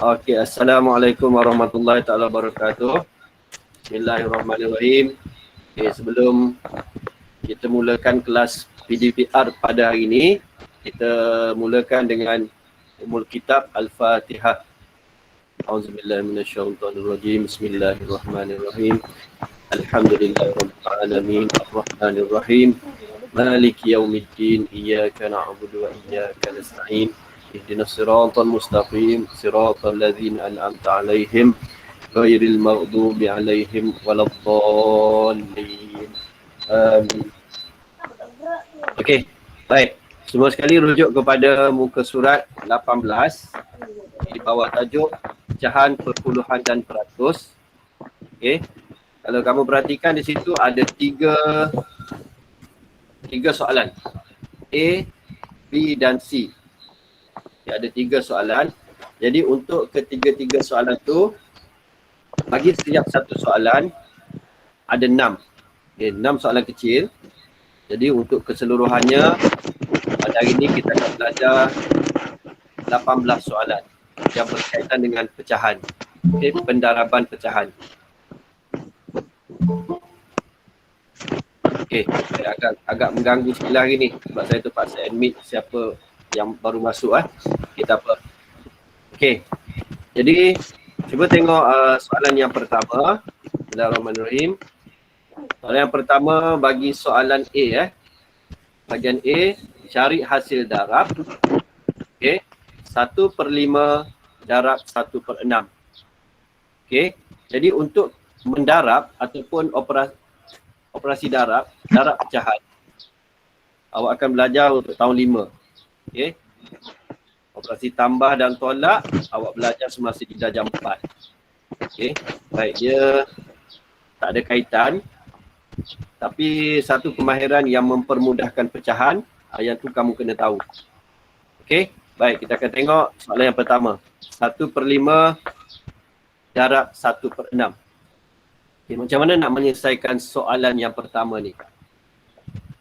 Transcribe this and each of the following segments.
Okey, Assalamualaikum warahmatullahi taala wabarakatuh. Bismillahirrahmanirrahim. Okey, sebelum kita mulakan kelas PDPR pada hari ini, kita mulakan dengan Ummul Kitab Al-Fatihah. Auzubillahi minasyaitonirrajim. Bismillahirrahmanirrahim. Alhamdulillahirabbil alamin, arrahmanirrahim. Maliki yaumiddin, iyyaka na'budu wa iyyaka nasta'in. Ihdinas siratal mustaqim, siratal ladzina an'amta 'alaihim ghairil maghdubi 'alaihim waladdallin. Okey, baik. Semua sekali rujuk kepada muka surat 18 di bawah tajuk pecahan, perpuluhan dan peratus. Okey. Kalau kamu perhatikan di situ ada tiga soalan. A, B dan C. Okay, ada 3 soalan. Jadi untuk ketiga-tiga soalan tu, bagi setiap satu soalan ada 6. Okay, 6 soalan kecil. Jadi untuk keseluruhannya pada hari ini kita akan belajar 18 soalan yang berkaitan dengan pecahan. Okay, pendaraban pecahan. Okay, saya agak mengganggu sekali hari ni sebab saya terpaksa admit siapa yang baru masuk kita apa. Okay, jadi cuba tengok soalan yang pertama. Bismillahirrahmanirrahim. Soalan yang pertama bagi soalan A bahagian A, cari hasil darab. Okay, 1/5 darab 1/6. Okay, jadi untuk mendarab ataupun operasi darab pecahan, awak akan belajar untuk tahun 5. Okay. Operasi tambah dan tolak awak belajar semasa di darjah 4. Okay. Baik, dia tak ada kaitan, tapi satu kemahiran yang mempermudahkan pecahan, yang tu kamu kena tahu. Okay. Baik, kita akan tengok soalan yang pertama. 1/5 darab 1/6. Okay, macam mana nak menyelesaikan soalan yang pertama ni?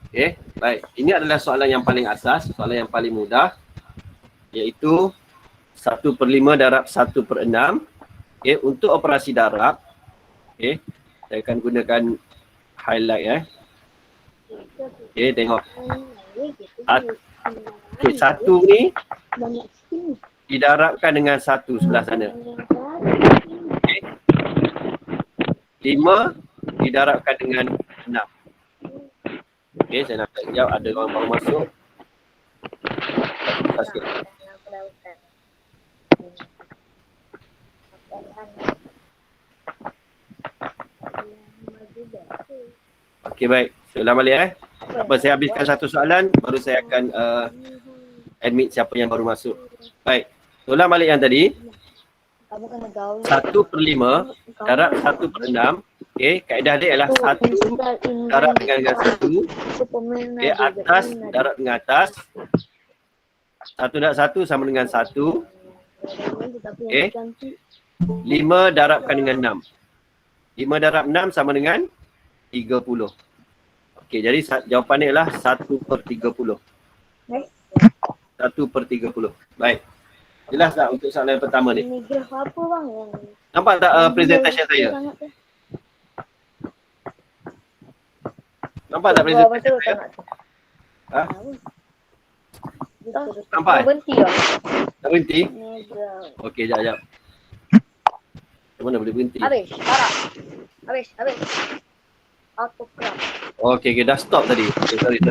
Okay, baik. Ini adalah soalan yang paling asas, soalan yang paling mudah, iaitu 1/5 darab 1/6. Okay, untuk operasi darab, okay, saya akan gunakan highlight. Okay, tengok. Okay, 1 ni didarabkan dengan 1 sebelah sana. 5 didarabkan dengan 6. Okey, saya nak jawab ada orang baru masuk. Okey, baik. Saya ulang balik Apa, saya habiskan satu soalan baru saya akan admit siapa yang baru masuk. Baik. Saya ulang balik yang tadi. 1/5 darab 1/6. Okey, kaedah dia ialah 1 darab dengan 1. Okey, atas darab dengan atas. 1 darab 1 sama dengan 1. Okey. 5 darabkan dengan 6. 5 darab 6 sama dengan 30. Okey, jadi jawapannya ialah 1/30. 1/30. Baik. Jelas tak untuk soalan yang pertama ni? Ini graf apa bang? Nampak tak presentation saya? Nampak tak presentation saya? Ha? Nampak? Berhenti lah. Tak berhenti? Okey, sekejap. Macam mana boleh berhenti? Habis, parah. Habis. Aku kerap. Okey, dah stop tadi. Okay, sorry.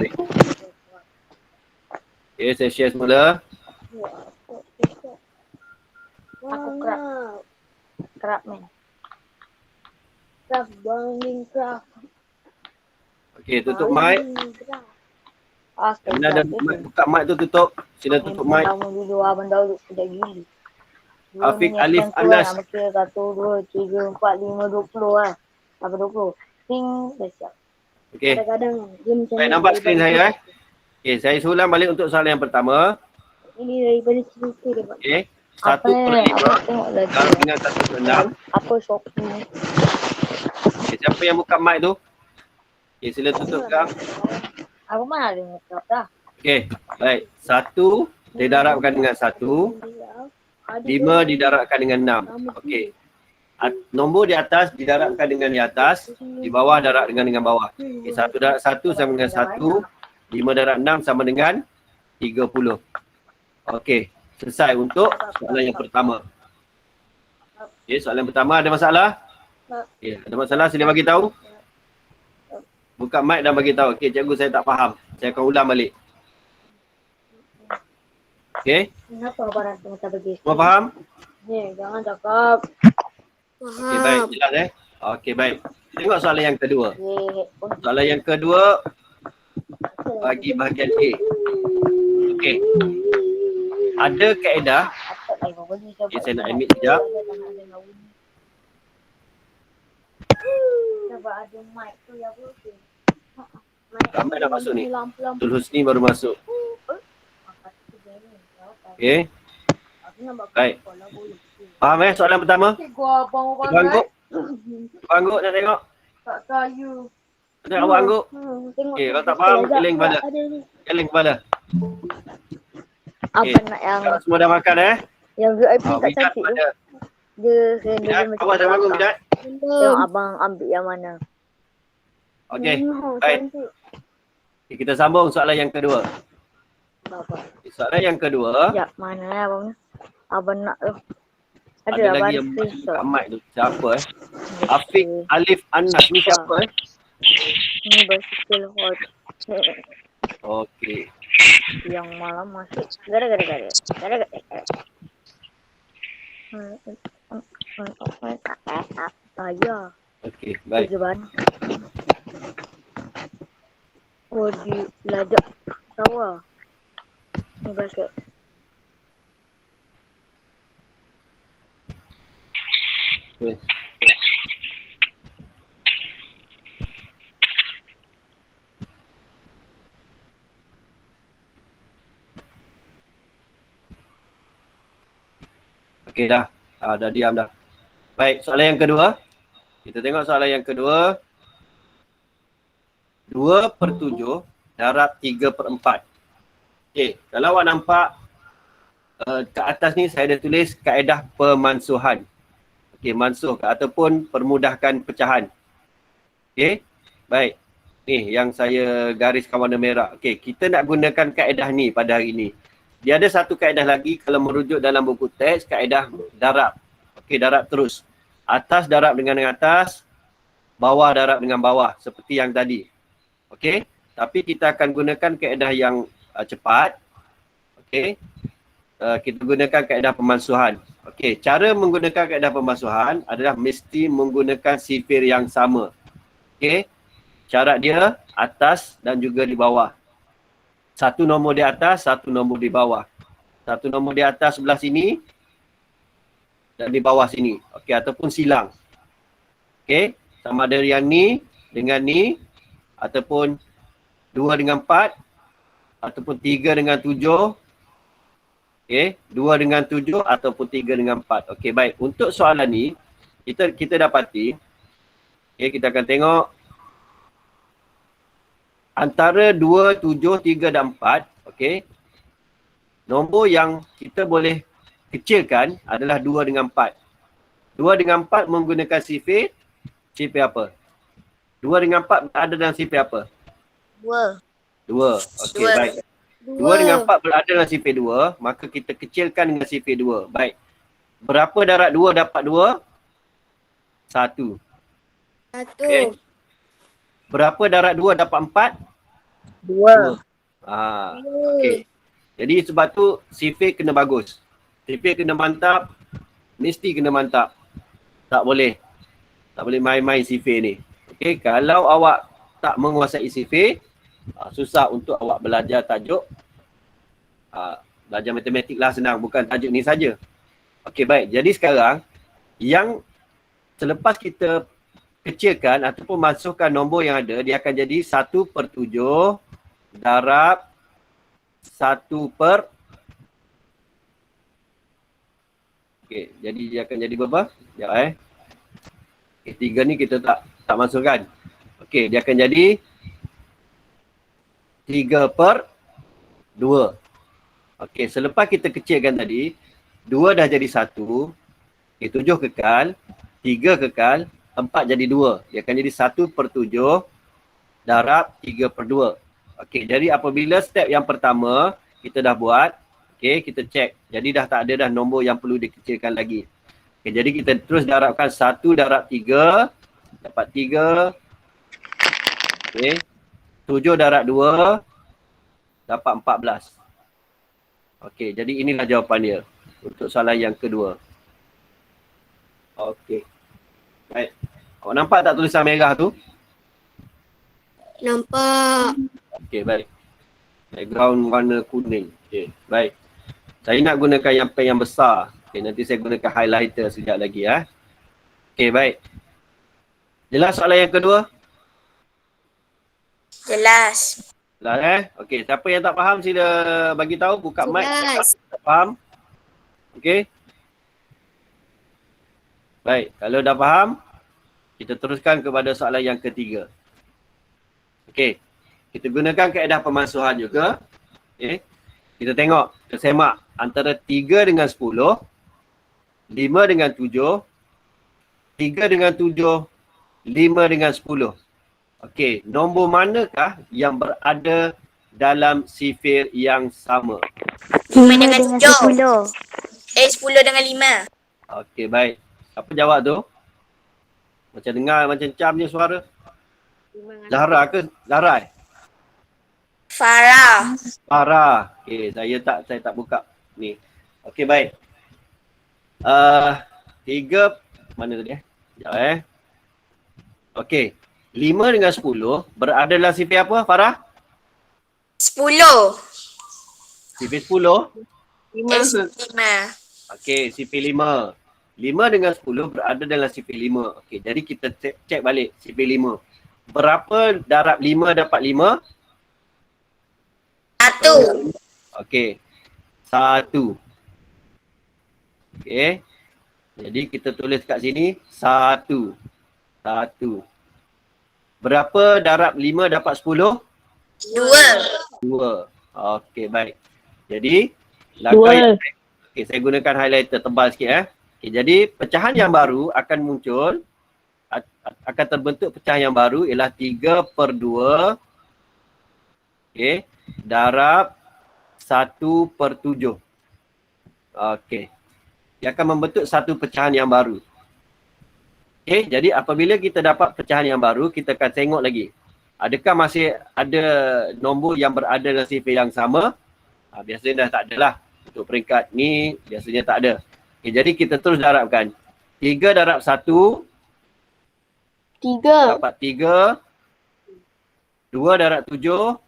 Okey, saya share semula. Aku kerap. Kerap men. Kerap banding kerap. Okey, tutup mic. Bila ada mic, buka mic tu tutup. Sila tutup mic. Kamu dulu abang Daud sudah gini. Afiq Alif Anas. Nama kira 1, 2, 3, 4, 5, 20 lah. Apa 20? Ting, dah siap. Okey. Kadang-kadang dia macam Baik, nampak skrin saya Okey, saya ulang balik untuk soalan yang pertama. ini daripada cerita dia Pak. Okey. 1/5 darab dengan 1/6. Apa shopping? Okey, siapa yang buka mic tu? Okey, sila tutup sekarang. Aku mana ada makeup dah. Okey, baik. 1 didarabkan dengan 1, 5 didarabkan dengan 6. Okey. Nombor di atas didarabkan dengan di atas, di bawah darab dengan bawah. Okey, 1 darab 1 sama dengan 1, 5 darab 6 sama dengan 30. Okey, selesai untuk soalan yang pertama. Okey, soalan pertama ada masalah? Okey, ada masalah sila bagi tahu. Buka mic dan bagi tahu. Okey, cikgu saya tak faham. Saya akan ulang balik. Okey, Kenapa abang rasa macam begitu? semua faham? Jangan cakap. Okey, baik. Jelas Okey, baik. Tengok soalan yang kedua. Headphone. Soalan yang kedua bagi bahagian A. Okey. Ada kaedah. Okay, saya nak admit sekejap. Sebab ada mic tu yang okey. Ramai dah masuk ni. Tul Husni baru masuk. Okey. Baik. Faham soalan pertama? Cuba angguk. Cuba angguk nak tengok. Tak kayu. Tengok awak angguk. Okey, kalau tak faham, keling kepala. Keling kepala. Abang nak yang Semua dah makan yang VIP tak Bidat cantik tu. ada. Dia Awak dah bangun Bidat? Tengok abang ambil yang mana. Okey, baik. Okay, kita sambung soalan yang kedua. Soalan yang kedua. Ya, mana abang? Abang nak tu. Ada abang lagi yang screenshot. kat mic tu. Siapa Afiq Alif Anas ni siapa Ni basikal hot. Okey. Yang malam masuk. Gara-gara. Ya. Okey, baik. Tujuan. Oh, di lajak sawah. Ni basket. Okay. Okey dah. Dah diam dah. Baik, soalan yang kedua. Kita tengok soalan yang kedua. 2/7 darab 3/4. Okey, kalau awak nampak kat atas ni saya ada tulis kaedah pemansuhan. Okey, mansuh ataupun permudahkan pecahan. Okey, baik. Ni yang saya gariskan warna merah. Okey, kita nak gunakan kaedah ni pada hari ni. Dia ada satu kaedah lagi kalau merujuk dalam buku teks, kaedah darab. Okey, darab terus. Atas darab dengan atas, bawah darab dengan bawah seperti yang tadi. Okey, tapi kita akan gunakan kaedah yang cepat. Okey. Kita gunakan kaedah pemansuhan. Okey, cara menggunakan kaedah pemansuhan adalah mesti menggunakan sifir yang sama. Okey. Syarat dia atas dan juga di bawah. Satu nombor di atas, satu nombor di bawah. Satu nombor di atas sebelah sini dan di bawah sini. Okey, ataupun silang. Okey, sama ada yang ni dengan ni ataupun 2 dengan 4 ataupun 3 dengan 7. Okey, 2 dengan 7 ataupun 3 dengan 4. Okey, baik. Untuk soalan ni kita dapati kita akan tengok antara 2, 7, 3 dan 4, okey. Nombor yang kita boleh kecilkan adalah 2 dengan 4. 2 dengan 4 menggunakan sifir apa? 2 dengan 4 berada dalam sifir apa? 2. 2. Okey, baik. 2 dengan 4 berada dalam sifir 2, maka kita kecilkan dengan sifir 2. Baik. Berapa darab 2 dapat 2? 1. 1. Okay. Berapa darab 2 dapat 4? 2. Okey. Jadi sebab tu sifir kena bagus. Sifir kena mantap. Mesti kena mantap. Tak boleh main-main sifir ni. Okey, kalau awak tak menguasai sifir, susah untuk awak belajar tajuk. Belajar matematik lah senang, bukan tajuk ni saja. Okey, baik. Jadi sekarang yang selepas kita kecilkan ataupun masukkan nombor yang ada, dia akan jadi 1/7 darab 1/. Okey, jadi dia akan jadi berapa? Sekejap Okey, 3 ni kita tak masukkan. Okey, dia akan jadi 3/2. Okey, selepas kita kecilkan tadi, 2 dah jadi 1, okay, 7 kekal, 3 kekal, 4 jadi 2. Dia akan jadi 1/7 darab 3/2. Okey, jadi apabila step yang pertama kita dah buat, okey, kita cek. Jadi dah tak ada dah nombor yang perlu dikecilkan lagi. Okey, jadi kita terus darabkan 1 darab 3, dapat 3. Okey, 7 darab 2, dapat 14. Okey, jadi inilah jawapan dia untuk soalan yang kedua. Okey. Baik. Awak nampak tak tulisan merah tu? Nampak. Okey, baik. Background warna kuning. Okey, baik. Saya nak gunakan yang pen yang besar. Okey, nanti saya gunakan highlighter sekejap lagi ya. Okey, baik. Jelas soalan yang kedua? Jelas. Jelas Okey, siapa yang tak faham sila bagi tahu, buka mic. Jelas. Tak faham? Okey. Baik, kalau dah faham, kita teruskan kepada soalan yang ketiga. Okey. Kita gunakan kaedah pemansuhan juga. Okey. Kita tengok, kita semak antara 3 dengan 10, 5 dengan 7, 3 dengan 7, 5 dengan 10. Okey, nombor manakah yang berada dalam sifir yang sama? 5 dengan 7. 10. 10 dengan 5. Okey, baik. Apa jawab tu? Macam dengar macam cam je suara. Zahra ke? Zahra Farah. Farah. Okey, saya tak buka ni. Okey, baik. 3 mana tadi Sekejap Okey. 5 dengan 10 berada dalam sifir apa, Farah? 10. Sifir 10? 5. Okey, sifir 5. 5 dengan 10 berada dalam sifir 5. Okey, jadi kita cek balik sifir 5. Berapa darab 5 dapat 5? 1. Okey. 1. Okey. Jadi kita tulis kat sini 1. 1. Berapa darab 5 dapat 10? 2. 2. Okey, baik. Jadi langkah yang okey, saya gunakan highlighter tebal sikit Okey, jadi pecahan yang baru akan muncul, akan terbentuk pecahan yang baru ialah 3/2 okey, darab 1/7. Okey. Dia akan membentuk satu pecahan yang baru. Okey, jadi apabila kita dapat pecahan yang baru, kita akan tengok lagi. Adakah masih ada nombor yang berada dalam sifir yang sama? Biasanya dah tak ada lah. Untuk peringkat ni, biasanya tak ada. Okey, jadi kita terus darabkan. 3 darab 1, 3. dapat 3. 2 darab 7,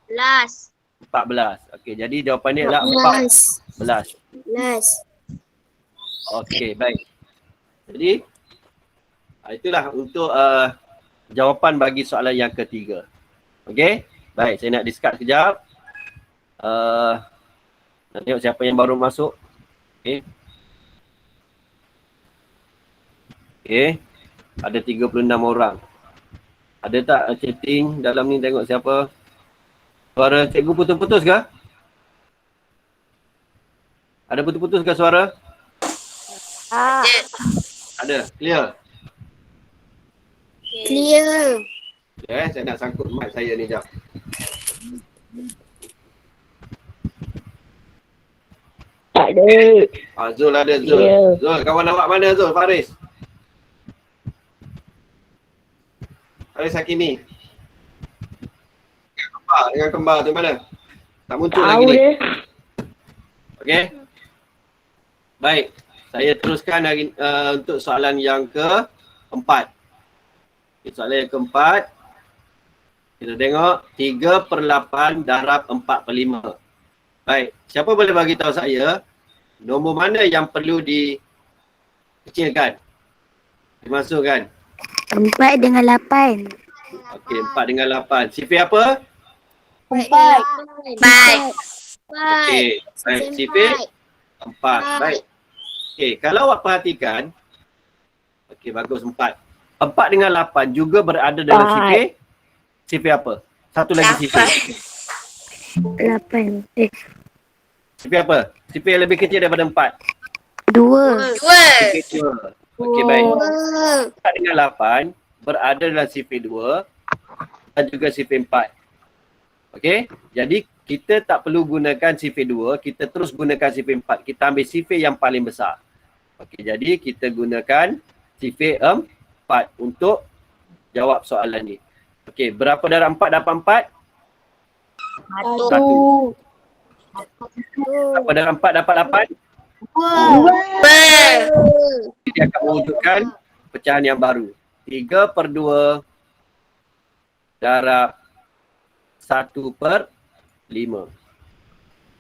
11. 14. Okey, jadi jawapan dia adalah 14. 11. Okey, baik. Jadi, itulah untuk jawapan bagi soalan yang ketiga. Okey, baik. Saya nak discuss sekejap. Nak tengok siapa yang baru masuk. Okey. Okey. Ada 36 orang. Ada tak chatting dalam ni, tengok siapa? Suara cikgu putus-putus ke? Ada putus-putus ke suara? Ada. Clear? Clear. Saya nak sangkut mic saya ni jap. Tak ada. Zul ada, Zul. Ya. Zul, kawan awak mana Zul? Faris? Faris Hakimi. Dengan kembar tu mana? Tak muncul lagi ni. Okey. Baik. Saya teruskan hari, untuk soalan yang keempat. Okay, soalan yang keempat. Kita tengok 3/8 darab 4/5. Baik. Siapa boleh bagi tahu saya nombor mana yang perlu dikecilkan? Dimasukkan. 4 dengan 8. Okey, 4 dengan 8. Sifir apa? 4. 4. Okey. Baik, sifir 4. Baik. Okey, kalau awak perhatikan. Okey, bagus 4. 4 dengan 8 juga berada dalam sifir. Sifir apa? Satu lagi sifir. 8. Sifir apa? Sifir yang lebih kecil daripada 4. 2. Sifir 2. Okey, baik. 4 dengan 8 berada dalam sifir 2 dan juga sifir 4. Okey, jadi kita tak perlu gunakan sifir 2, kita terus gunakan sifir 4. Kita ambil sifir yang paling besar. Okey, jadi kita gunakan sifir 4 untuk jawab soalan ni. Okey, berapa darab 4 dapat 4? 1. Berapa darab 4 dapat 8? Dia akan mewujudkan pecahan yang baru. 3/2 darab 1/5.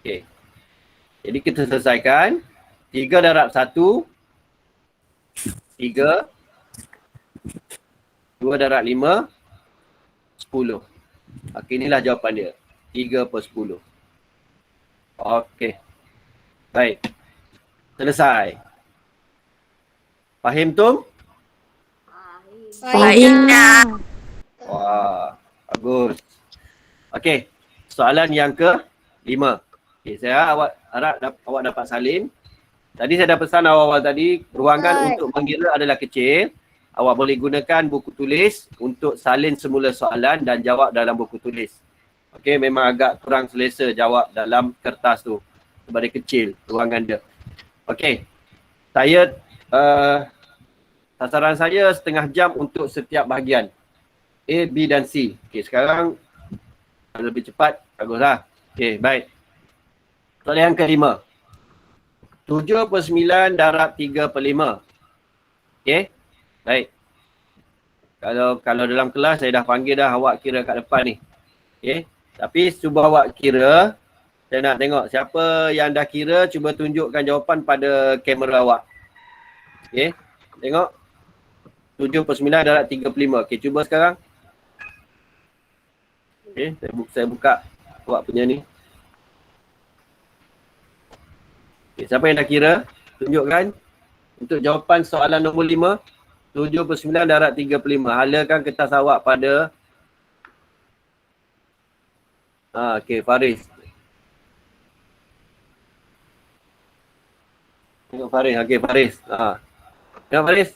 Okey. Jadi kita selesaikan. 3 darab 1, 3. 2 darab 5, 10. Okey, inilah jawapan dia. 3/10. Okey. Baik. Selesai. Fahim tu? Fahim dah. Wah, bagus. Okey, soalan yang ke-5. Okey, saya harap awak dapat salin. Tadi saya dah pesan awal-awal tadi, ruangan untuk mengira adalah kecil. Awak boleh gunakan buku tulis untuk salin semula soalan dan jawab dalam buku tulis. Okey, memang agak kurang selesa jawab dalam kertas tu. Sebab dia kecil ruangan dia. Okey, saya sasaran saya setengah jam untuk setiap bahagian. A, B dan C. Okey, sekarang lebih cepat, baguslah. Okey, baik. Soalan yang ke-5. 7/9 darab 3/5. Okey, baik. Kalau dalam kelas saya dah panggil dah awak kira kat depan ni. Okey, tapi cuba awak kira. Saya nak tengok siapa yang dah kira, cuba tunjukkan jawapan pada kamera awak. Okey, tengok. 7/9 darab 3/5. Okey, cuba sekarang. Okey, saya buka awak punya ni. Okey, siapa yang dah kira? Tunjukkan. Untuk jawapan soalan nombor 5, 7/9 darab 3/5. Halakan kertas awak pada okey, Faris. Tengok Faris. Okey, Faris. Tengok Faris.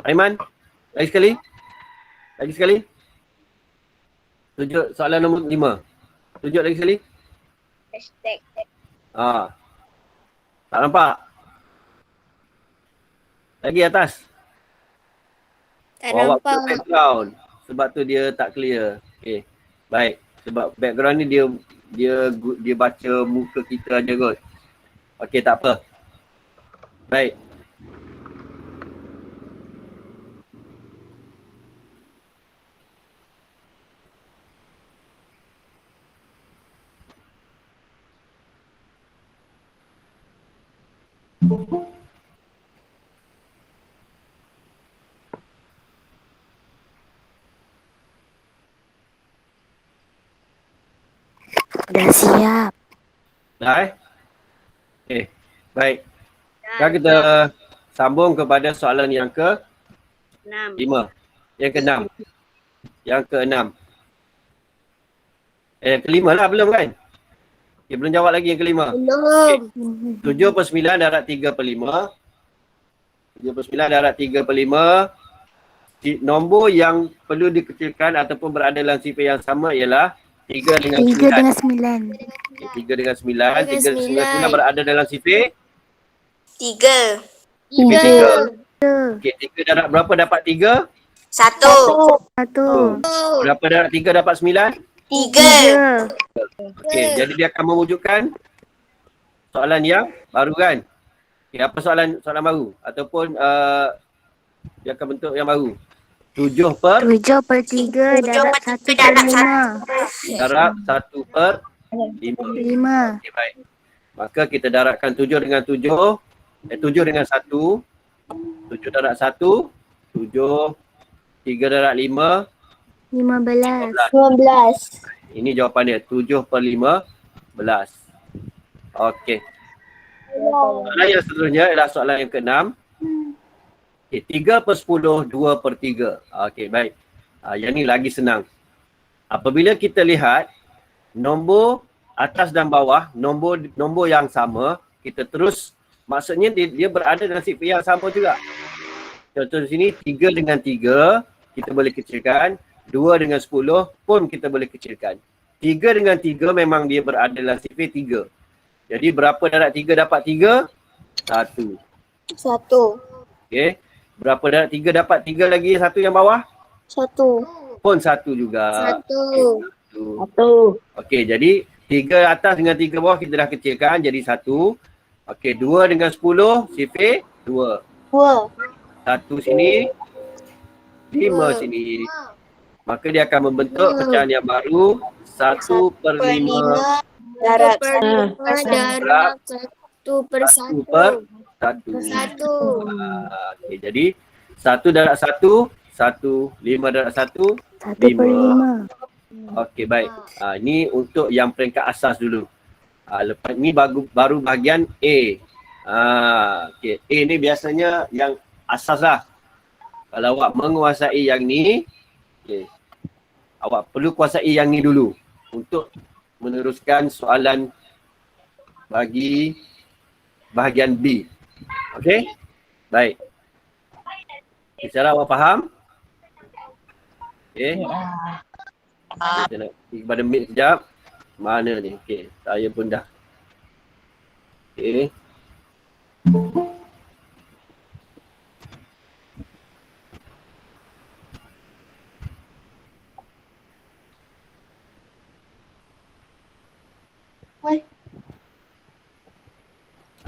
Aiman. Lagi sekali. Lagi sekali. Tunjuk soalan nombor 5. Tunjuk lagi sekali. Hashtag. Tak nampak? Lagi atas. Tak Awak nampak. put background. Sebab tu dia tak clear. Okey. Baik. Sebab background ni dia baca muka kita aja kot. Okey, tak apa. Baik. Dah siap. Dah Okey. Baik. Sekarang kita sambung kepada soalan yang ke-5. Yang ke-6. Yang ke-6. Yang ke-5 lah belum kan? Okay, belum jawab lagi yang ke-5. Belum. 7/9 darab 3/5. 7/9 darab 3/5. Nombor yang perlu dikecilkan ataupun berada dalam sifir yang sama ialah 3 dengan 9. 3 dengan 9. 3 dengan 9. 3 dengan 9 berada dalam sifir 3. sifir 3. Okey, 3 darab berapa dapat 3? 1. 1. Berapa darab 3 dapat 9? 3. Okey, jadi dia akan mewujudkan soalan yang baru kan? Okey, apa soalan baru? Ataupun dia akan bentuk yang baru. 7/3 darab 1/5. darab 1/5. Okey, baik. Maka kita darabkan 7 dengan 7. 7 dengan 1. 7 darab 1. 7. 3 darab 5. 15. 15. Ini jawapan dia. 7/15. Okey. Soalan yang seterusnya adalah soalan yang ke-6. Okay, 3/10, 2/3. Okey, baik. Yang ni lagi senang. Apabila kita lihat nombor atas dan bawah nombor yang sama, kita terus, maksudnya dia berada dalam sifar yang sama juga. Contoh di sini 3 dengan 3 kita boleh kecilkan, 2 dengan 10 pun kita boleh kecilkan. 3 dengan 3 memang dia berada dalam sifar 3. Jadi berapa darab 3 dapat 3? 1. 1. Okey. Berapa darab 3 dapat 3 lagi satu yang bawah? 1. Pun 1 juga. 1. Satu. Okey, jadi 3 atas dengan 3 bawah kita dah kecilkan jadi 1. Okey, 2 dengan 10 sifar 2. 2. 1 sini, 5 sini. Maka dia akan membentuk pecahan yang baru 1/5 Darab 1 per 1. Okey, jadi 1 darab 1, 1, 5 darab 1, 5. Okey, baik. Ini untuk yang peringkat asas dulu. Lepas ni baru bahagian A. Okey, A ni biasanya yang asas lah. Kalau awak menguasai yang ni, okay, awak perlu kuasai yang ni dulu untuk meneruskan soalan bagi bahagian B. Okey? Baik. Secara awak faham? Okey. Kita nak pergi kepada mic sekejap. Mana ni? Okey, saya pun dah. Okey.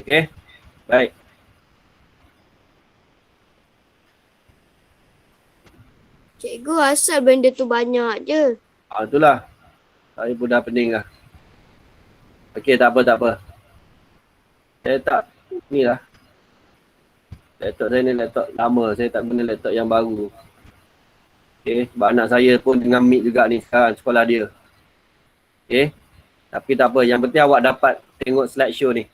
Okey. Baik. Cikgu, asal benda tu banyak je. Itulah. Saya pun dah pening lah. Okey, tak apa. Saya tak, ni lah. Laptop saya ni laptop lama. Saya tak guna laptop yang baru. Okey, sebab anak saya pun dengan mic juga ni sekarang sekolah dia. Okey. Tapi tak apa. Yang penting awak dapat tengok slideshow ni.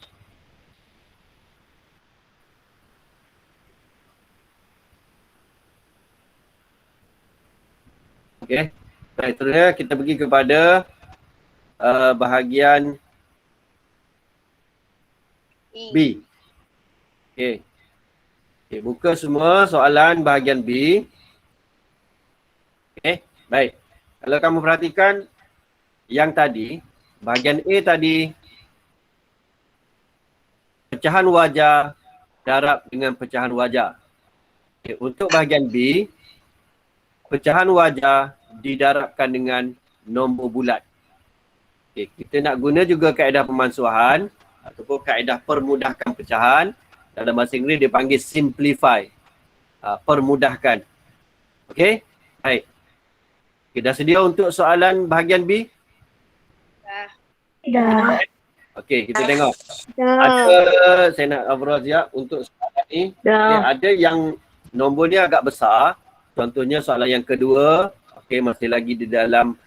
Okey. Baik, terusnya kita pergi kepada bahagian B. Okey. Okey, buka semua soalan bahagian B. Okey, baik. Kalau kamu perhatikan yang tadi, bahagian A tadi, pecahan wajah darab dengan pecahan wajah. Okey, untuk bahagian B, pecahan wajah didarabkan dengan nombor bulat. Okay, kita nak guna juga kaedah pemansuhan ataupun kaedah permudahkan pecahan. Dalam bahasa Inggeris dia panggil simplify. Permudahkan. Okey? Baik. Okay, dah sedia untuk soalan bahagian B? Dah. Okey, kita tengok. Dah. Ada, saya nak overall siap untuk soalan ni. Okay, ada yang nombor dia agak besar. Contohnya soalan yang kedua, okey, masih lagi di dalam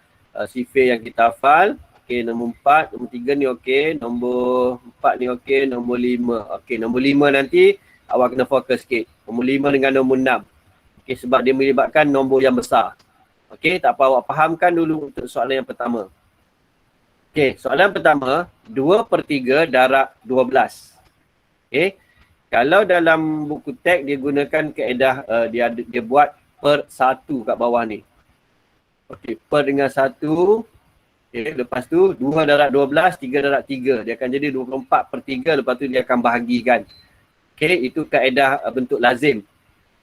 sifar yang kita hafal. Okey, nombor 4, nombor 3 ni okey, nombor 4 ni okey, nombor 5. Okey, nombor 5 nanti awak kena fokus sikit. Nombor 5 dengan nombor 6. Okey, sebab dia melibatkan nombor yang besar. Okey, tak apa, awak fahamkan dulu untuk soalan yang pertama. Okey, soalan pertama, 2/3 darab 12. Okey, kalau dalam buku teks dia gunakan kaedah dia buat per 1 kat bawah ni. Okey, per dengan 1. Okey, lepas tu 2 darab 12, 3 darab 3. Dia akan jadi 24/3, lepas tu dia akan bahagikan. Okey, itu kaedah bentuk lazim.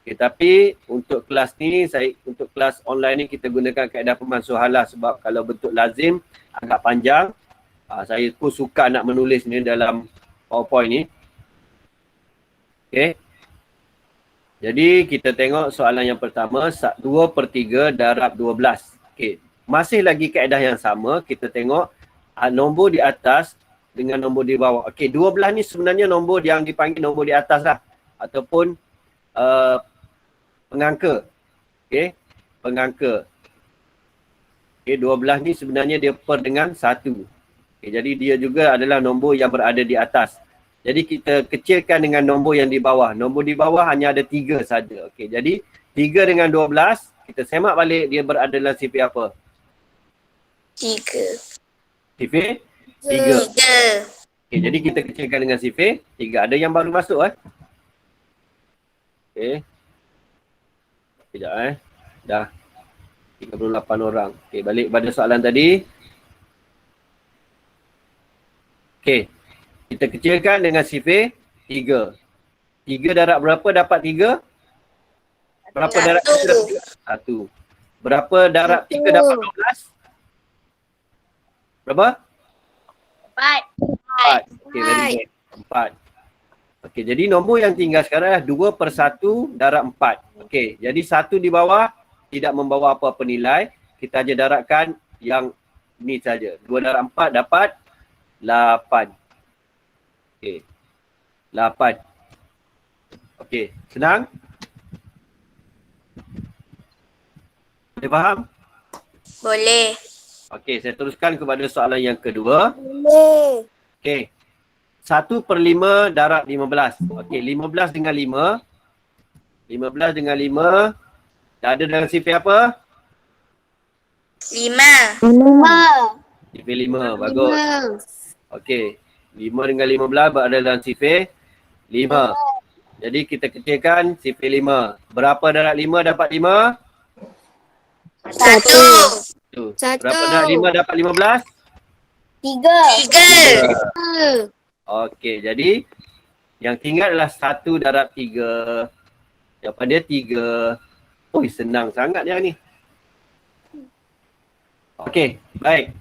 Okey, tapi untuk kelas ni, untuk kelas online ni kita gunakan kaedah pemansuhan lah, sebab kalau bentuk lazim agak panjang. Saya pun suka nak menulis ni dalam PowerPoint ni. Okey. Jadi kita tengok soalan yang pertama, 2/3 darab 12. Okey, masih lagi kaedah yang sama. Kita tengok nombor di atas dengan nombor di bawah. Okey, 12 ni sebenarnya nombor yang dipanggil nombor di atas lah. Ataupun pengangka. Okey, pengangka. Okey, 12 ni sebenarnya dia per dengan 1. Okey, jadi dia juga adalah nombor yang berada di atas. Jadi kita kecilkan dengan nombor yang di bawah. Nombor di bawah hanya ada 3 saja. Okey, jadi 3 dengan 12, kita semak balik dia berada dalam sifar apa? 3. Sifar Tiga. Tiga. Okay, jadi kita kecilkan dengan sifir. Tiga. Ada yang baru masuk Okay. Sekejap Dah 38 orang. Okay, balik pada soalan tadi. Okay. Kita kecilkan dengan sifir 3. 3 darab berapa dapat 3? Berapa darab 3 dapat 3? 1. Berapa darab 3 dapat 12? Berapa? 4. Okay, very good. 4. Okay, jadi nombor yang tinggal sekarang adalah 2 per 1 darab 4. Okay, jadi 1 di bawah tidak membawa apa-apa nilai. Kita aja darabkan yang ni saja. 2 darab 4 dapat 8. Okay, 8. Okay, senang? Boleh faham? Boleh. Okay, saya teruskan kepada soalan yang kedua. Boleh. Okay. 1 per 5 darab 15. Okay, 15 dengan 5. 15 dengan 5. Dah ada dalam sifir apa? 5. Sifir 5. Bagus. Okay. 5 dengan 15 berada dalam sifir 5. Jadi kita kecilkan sifir 5. Berapa darab 5 dapat 5? 1. 1. Berapa darab 5 dapat 15? 3. Okey, jadi yang tinggal adalah 1 darab 3. Jawapan dia 3. Oh, senang sangat dia ni. Okey, baik.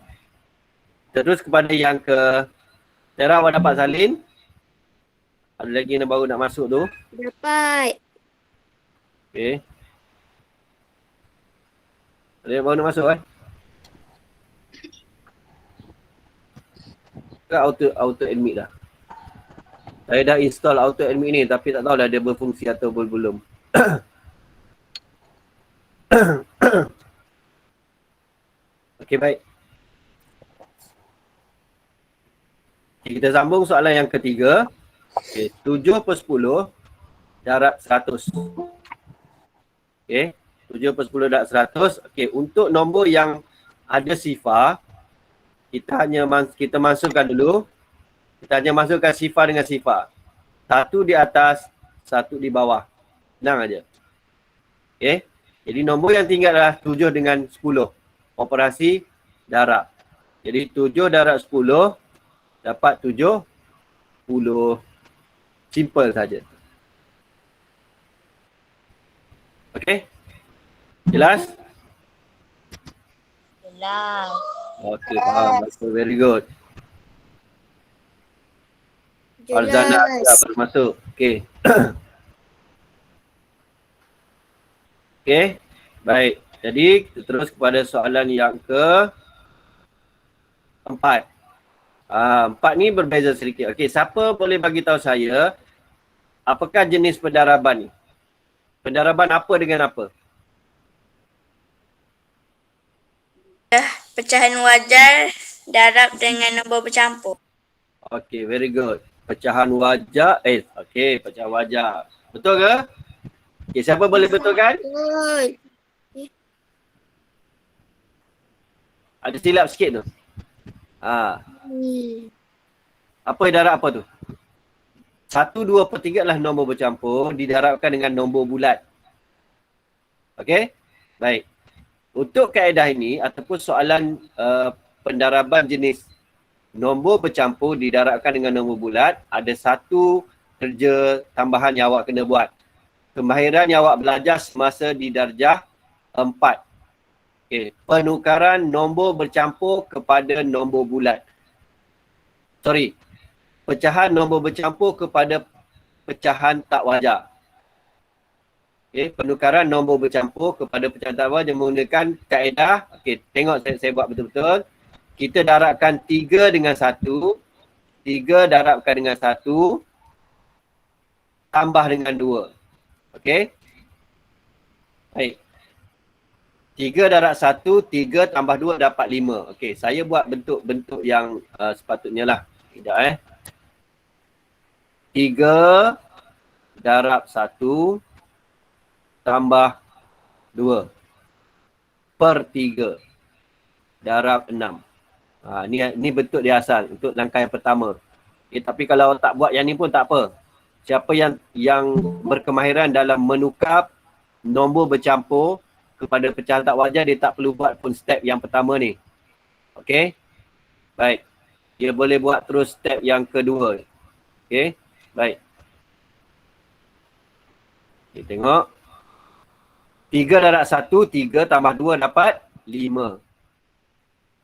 Terus kepada yang ke Sarah, awak dapat salin? Ada lagi yang baru nak masuk tu? Dapat. Okey. Ada yang baru nak masuk Auto admit dah. Saya dah install auto admit ni tapi tak tahu dah dia berfungsi atau belum. Okey, baik. Okay, kita sambung soalan yang ketiga. Okay, 7 per 10 darab 100. Okay, 7 per 10 darab 100. Okay, untuk nombor yang ada sifar, kita masukkan dulu. Kita hanya masukkan sifar dengan sifar. 1 di atas, 1 di bawah. Senang aja. Okay, jadi nombor yang tinggal adalah 7 dengan 10. Operasi darab. Jadi 7 darab 10 dapat 70. Simple saja. Okey? Jelas? Jelas. Okey, faham. Betul, very good. Farzana dah baru masuk. Okey. Okey. Baik. Jadi, kita terus kepada soalan yang ke-4. 4 ni berbeza sedikit. Okey, siapa boleh bagi tahu saya apakah jenis pendaraban ni? Pendaraban apa dengan apa? Pecahan wajar darab dengan nombor bercampur. Okey, very good. Pecahan wajar. Okey, pecahan wajar. Betul ke? Okey, siapa boleh betulkan? Betul. Ada silap sikit tu. Apa darab apa tu? 1, 2 per 3 adalah nombor bercampur didarabkan dengan nombor bulat. Okey? Baik. Untuk kaedah ini ataupun soalan pendaraban jenis nombor bercampur didarabkan dengan nombor bulat, ada satu kerja tambahan yang awak kena buat. Kemahiran yang awak belajar semasa di darjah 4. Okay. Penukaran nombor bercampur kepada nombor bulat. Pecahan nombor bercampur kepada pecahan tak wajar. Okay. Penukaran nombor bercampur kepada pecahan tak wajar menggunakan kaedah. Okay. Tengok saya buat betul-betul. Kita darabkan 3 dengan 1. 3 darabkan dengan 1. Tambah dengan 2. Okay. Baik. 3 darab 1, 3 tambah 2 dapat 5. Okey, saya buat bentuk-bentuk yang sepatutnya lah. Sekejap 3 darab 1 tambah 2 per 3 darab 6. Ni bentuk dia asal untuk langkah yang pertama. Okay, tapi kalau tak buat yang ni pun tak apa. Siapa yang berkemahiran dalam menukar nombor bercampur kepada pecahan tak wajar, dia tak perlu buat pun step yang pertama ni. Okey. Baik. Dia boleh buat terus step yang kedua. Okey. Baik. Okay, tengok. 3 darab 1, 3 tambah 2 dapat 5.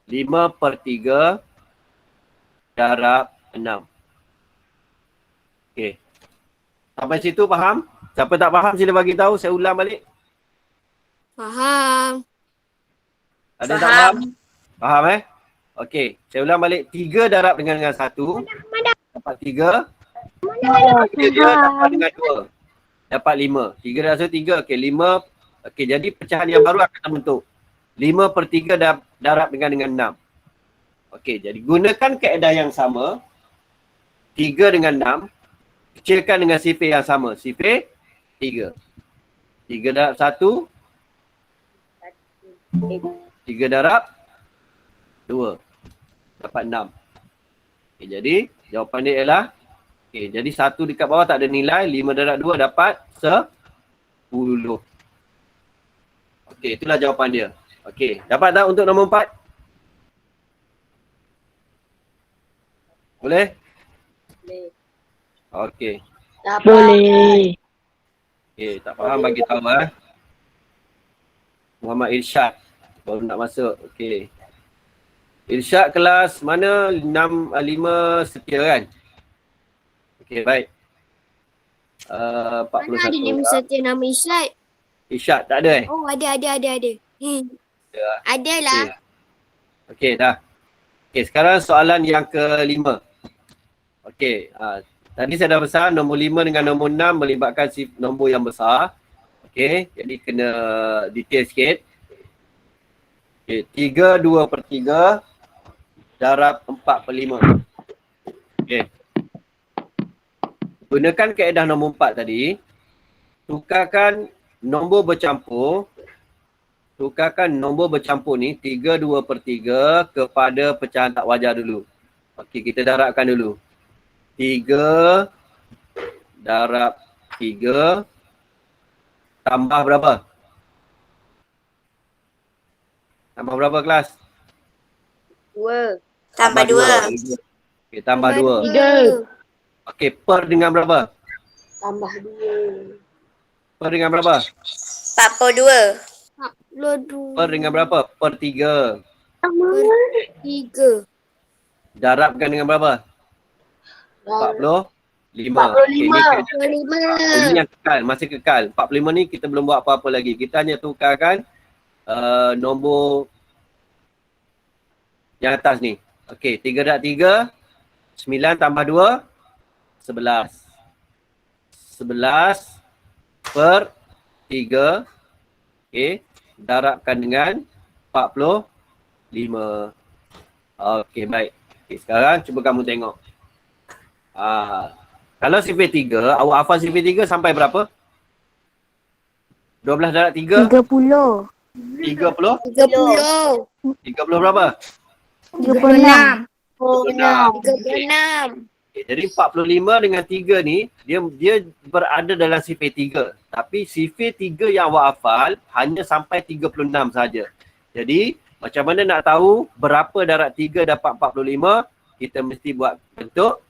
5 per 3 darab 6. Okey. Sampai situ faham? Siapa tak faham sila bagi tahu, saya ulang balik. Faham. Ada yang tak faham? Faham Okey, saya ulang balik. 3 darab dengan 1 dapat 3. 3 dapat dengan 2 dapat 5. 3 darab 1, 3. Okey, 5. Okey, jadi pecahan yang baru akan terbentuk. 5 per 3 darab dengan 6. Okey, jadi gunakan kaedah yang sama. 3 dengan 6. Kecilkan dengan sifir yang sama. Sifir 3. 3 darab 1. 3 darab 2. Dapat 6. Okay, jadi jawapan dia ialah jadi 1 dekat bawah tak ada nilai. 5 darab 2 dapat 10. Okey, itulah jawapan dia. Okey, dapat tak untuk nombor 4? Boleh? Boleh. Okey. Boleh. Okey, tak faham bagi tahu Muhammad Irsyad baru nak masuk. Okey. Irsyad kelas mana? 5 setia kan? Okey, baik. 41. Mana ada nama setia nama Irsyad? Irsyad tak ada Oh, ada. Ada lah. Okey, dah. Okey, sekarang soalan yang kelima. Okey, tadi saya dah besar nombor 5 dengan nombor 6 melibatkan nombor yang besar. Okey, jadi kena detail sikit. Okey, 3 2 per 3 darab 4 per 5. Okey. Gunakan kaedah nombor 4 tadi. Tukarkan nombor bercampur. Tukarkan nombor bercampur ni 3 2 per 3 kepada pecahan tak wajar dulu. Okey, kita darabkan dulu. 3 darab 3 tambah berapa? Tambah berapa kelas? 2. Tambah 2. Okey, tambah 2. 3. Okey, per dengan berapa? Tambah 2. Per dengan berapa? 42. 42. Per dengan berapa? Per 3. 3. Darabkan dengan berapa? 45. Okey, ni 45. ini yang kekal, masih kekal. 45 ni kita belum buat apa-apa lagi. Kita hanya tukarkan nombor yang atas ni. Okey, 3 darab 3, 9 tambah 2, 11. 11 per 3. Okey, darabkan dengan 45. Okey, baik. Okey, sekarang cuba kamu tengok. Kalau sifir 3, awak hafal sifir 3 sampai berapa? 12 darab 3? 30. 30? 30. 30 berapa? 36. 36. Okay, jadi 45 dengan 3 ni, dia berada dalam sifir 3. Tapi sifir 3 yang awak hafal hanya sampai 36 saja. Jadi, macam mana nak tahu berapa darab 3 dapat 45? Kita mesti buat bentuk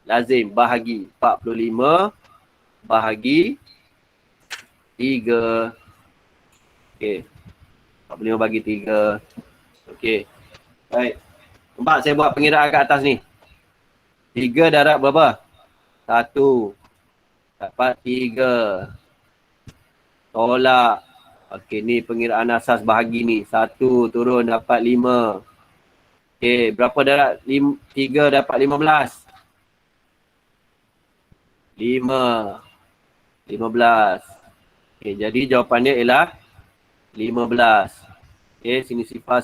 lazim, bahagi 45 bahagi 3. Okey. 45 bagi 3. Okey. Baik. Nampak saya buat pengiraan kat atas ni. 3 darab berapa? 1. Dapat 3. Tolak. Okey, ni pengiraan asas bahagi ni. 1 turun dapat 5. Okey, berapa darab 3 dapat 15? 15. Okey, jadi jawapannya ialah 15. Okey, sini sifar.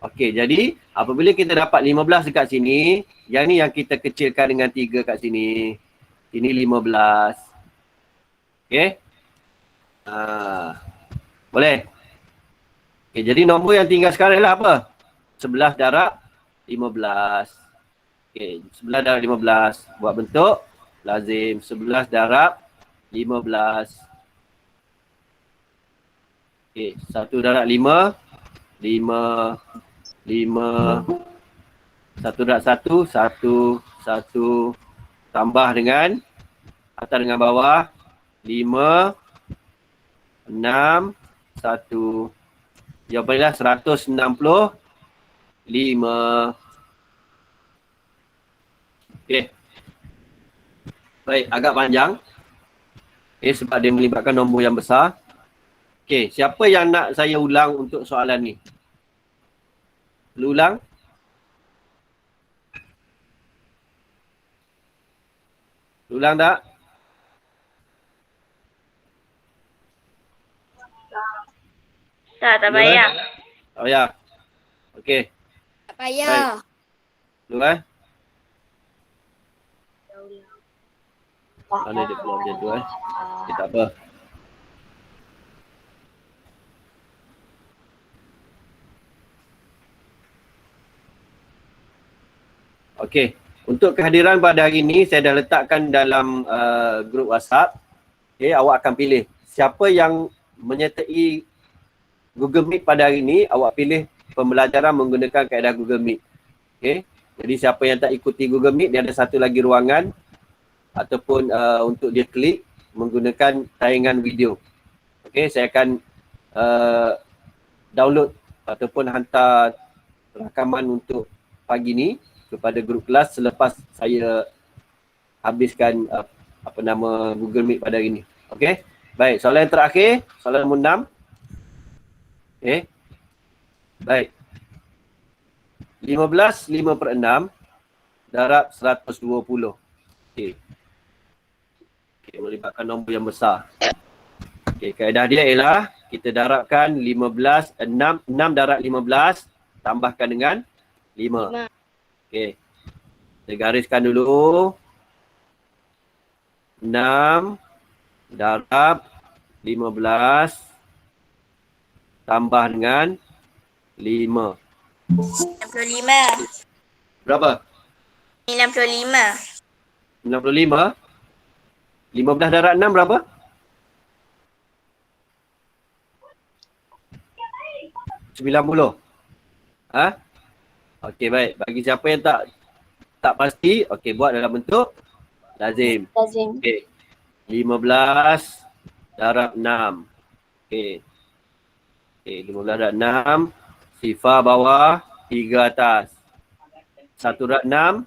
Okey, jadi apabila kita dapat 15 dekat sini, yang ni yang kita kecilkan dengan 3 kat sini. Ini 15. Okey. Boleh? Okey, jadi nombor yang tinggal sekarang ialah apa? 11 darab 15. Okey, 11 darab 15. Buat bentuk lazim. 11 darab 15. Okey, 1 darab 5. 5. 5. 1 darab 1. 1. 1. Tambah dengan atas dengan bawah. 5. 6. 1. Jawapannya 165. Okey. Baik, agak panjang. Okey, sebab dia melibatkan nombor yang besar. Okey, siapa yang nak saya ulang untuk soalan ni? Perlu ulang? Ulang tak? Tak Dulu, payah. Tak payah. Okey, Tak payah. dulu Mana dia keluar macam tu Okay, tak apa. Okey, untuk kehadiran pada hari ini saya dah letakkan dalam grup WhatsApp. Okey, awak akan pilih siapa yang menyertai Google Meet pada hari ini, awak pilih pembelajaran menggunakan kaedah Google Meet. Okey, jadi siapa yang tak ikuti Google Meet, dia ada satu lagi ruangan ataupun untuk dia klik menggunakan tayangan video. Okey, saya akan download ataupun hantar rakaman untuk pagi ni kepada grup kelas selepas saya habiskan Google Meet pada hari ni. Okey. Baik, soalan yang terakhir, soalan nombor 6. Okey. Baik. 15 5/6 darab 120. Okey. Okey, melibatkan nombor yang besar. Okey, kaedah dia ialah kita darabkan 15, 6 darab 15 tambahkan dengan 5. Okey. Kita gariskan dulu. 6 darab 15 tambah dengan 5. 95. Berapa? 95. 95. 15 darab 6 berapa? 90. Ha? Okey, baik. Bagi siapa yang tak pasti, okey, buat dalam bentuk lazim. Lazim. Okey. 15 darab 6. Okey. Okey, 15 darab 6. Sifar bawah, 3 atas. 1 darab 6.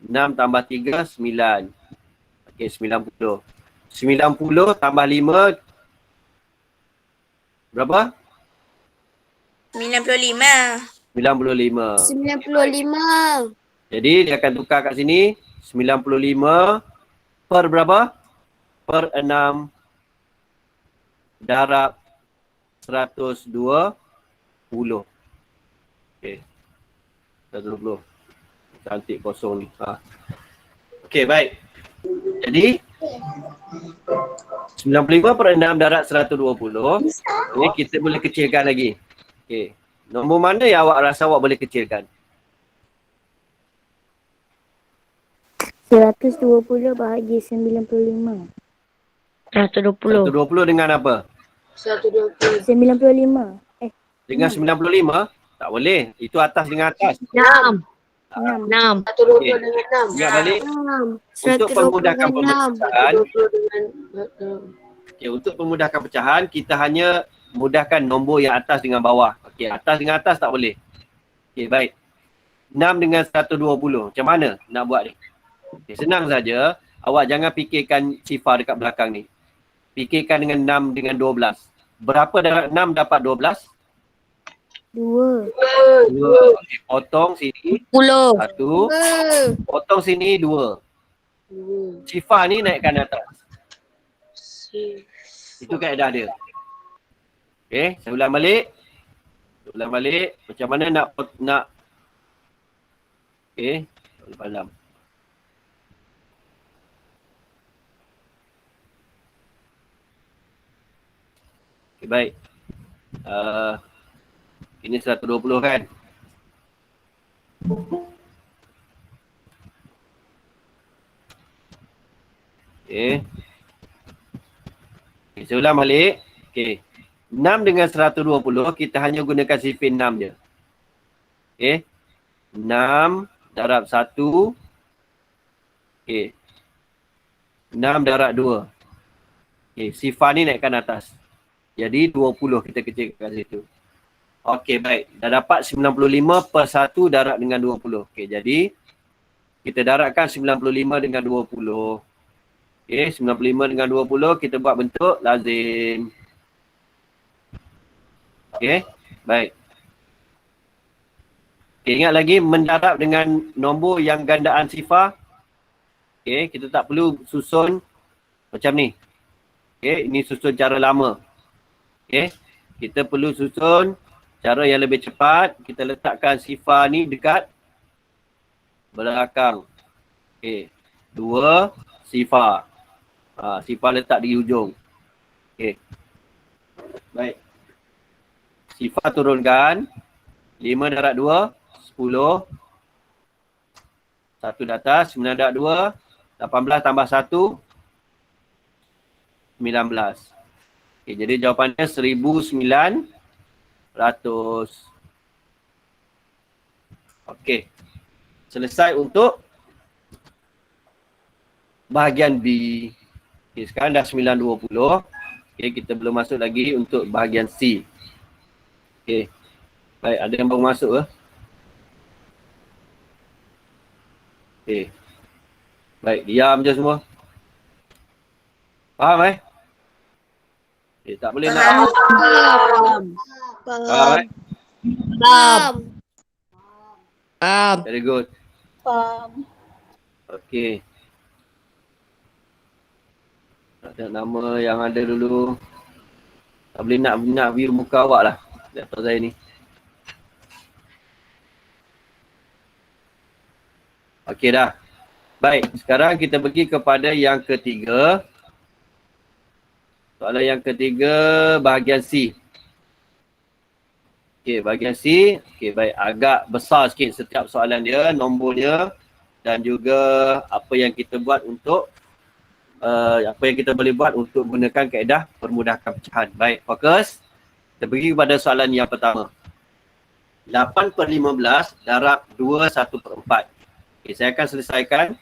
6 tambah 3, 9. Okey, 90. 90 tambah 5. Berapa? 95. 95. 95. Jadi dia akan tukar kat sini 95 per berapa? Per 6 darab 120. Okey. 120. Cantik kosong ni. Ha. Okey, baik. Jadi 95 per 6 darab 120. Ini kita boleh kecilkan lagi. Okey. Nombor mana yang awak rasa awak boleh kecilkan? 120 bahagi 95. 120. 120 dengan apa? 95. Dengan 95? Tak boleh. Itu atas dengan atas. 6. 6. 6. Okey. Ingat balik. 6. Untuk pemudahkan 126. pecahan. Okay, untuk pemudahkan pecahan, kita hanya mudahkan nombor yang atas dengan bawah. Okey, atas dengan atas tak boleh. Okey, baik. 6 dengan 120. Macam mana nak buat ni? Okay, senang saja. Awak jangan fikirkan sifar dekat belakang ni. Fikirkan dengan 6 dengan 12. Berapa darab 6 dapat 12? 2. 2. Okay, potong sini 10. 1. Potong sini 2. Sifar ni naikkan atas. Itu kaedah dia. Okey, saya ulang balik. Macam mana nak okey, dalam. Okey, baik. Ini 120 kan? Okay. Okay, saya ulang balik. Okay. 6 dengan 120, kita hanya gunakan sifar 6 je. Okay. 6 darab 1. Okay. 6 darab 2. Okay. Sifar ni naikkan atas. Jadi 20 kita kecilkan kat situ. Okey, baik. Dah dapat 95 per 1 darab dengan 20. Okey, jadi kita darabkan 95 dengan 20. Okey, 95 dengan 20 kita buat bentuk lazim. Okey, baik. Okey, ingat lagi mendarab dengan nombor yang gandaan sifar. Okey, kita tak perlu susun macam ni. Okey, ini susun cara lama. Okey, kita perlu susun cara yang lebih cepat. Kita letakkan sifar ni dekat belakang. Okey, 2 sifar. Sifar letak di ujung. Okey. Baik. Sifar turunkan. 5 darab 2, 10. 1 di atas, 9 darab 2, 18 tambah 1, 19. Okay, jadi jawapannya 1,900. Okey. Selesai untuk bahagian B. Okay, sekarang dah 9.20. Okay, kita belum masuk lagi untuk bahagian C. Okay. Baik, ada yang baru masuk ke? Okay. Baik, diam je semua. Faham Okay, tak boleh nak. Faham Very good. Okay. Ada nama yang ada dulu. Tak boleh nak view muka awak lah. Laptop saya ni. Okey dah. Baik, sekarang kita pergi kepada yang ketiga. Soalan yang ketiga, bahagian C. Okey, bahagian C. Okey, baik. Agak besar sikit setiap soalan dia, nombornya dan juga apa yang kita buat untuk apa yang kita boleh buat untuk gunakan kaedah permudahkan pecahan. Baik, fokus. Kita pergi kepada soalan yang pertama. 8/15 darab 2/1/4. Okay, saya akan selesaikan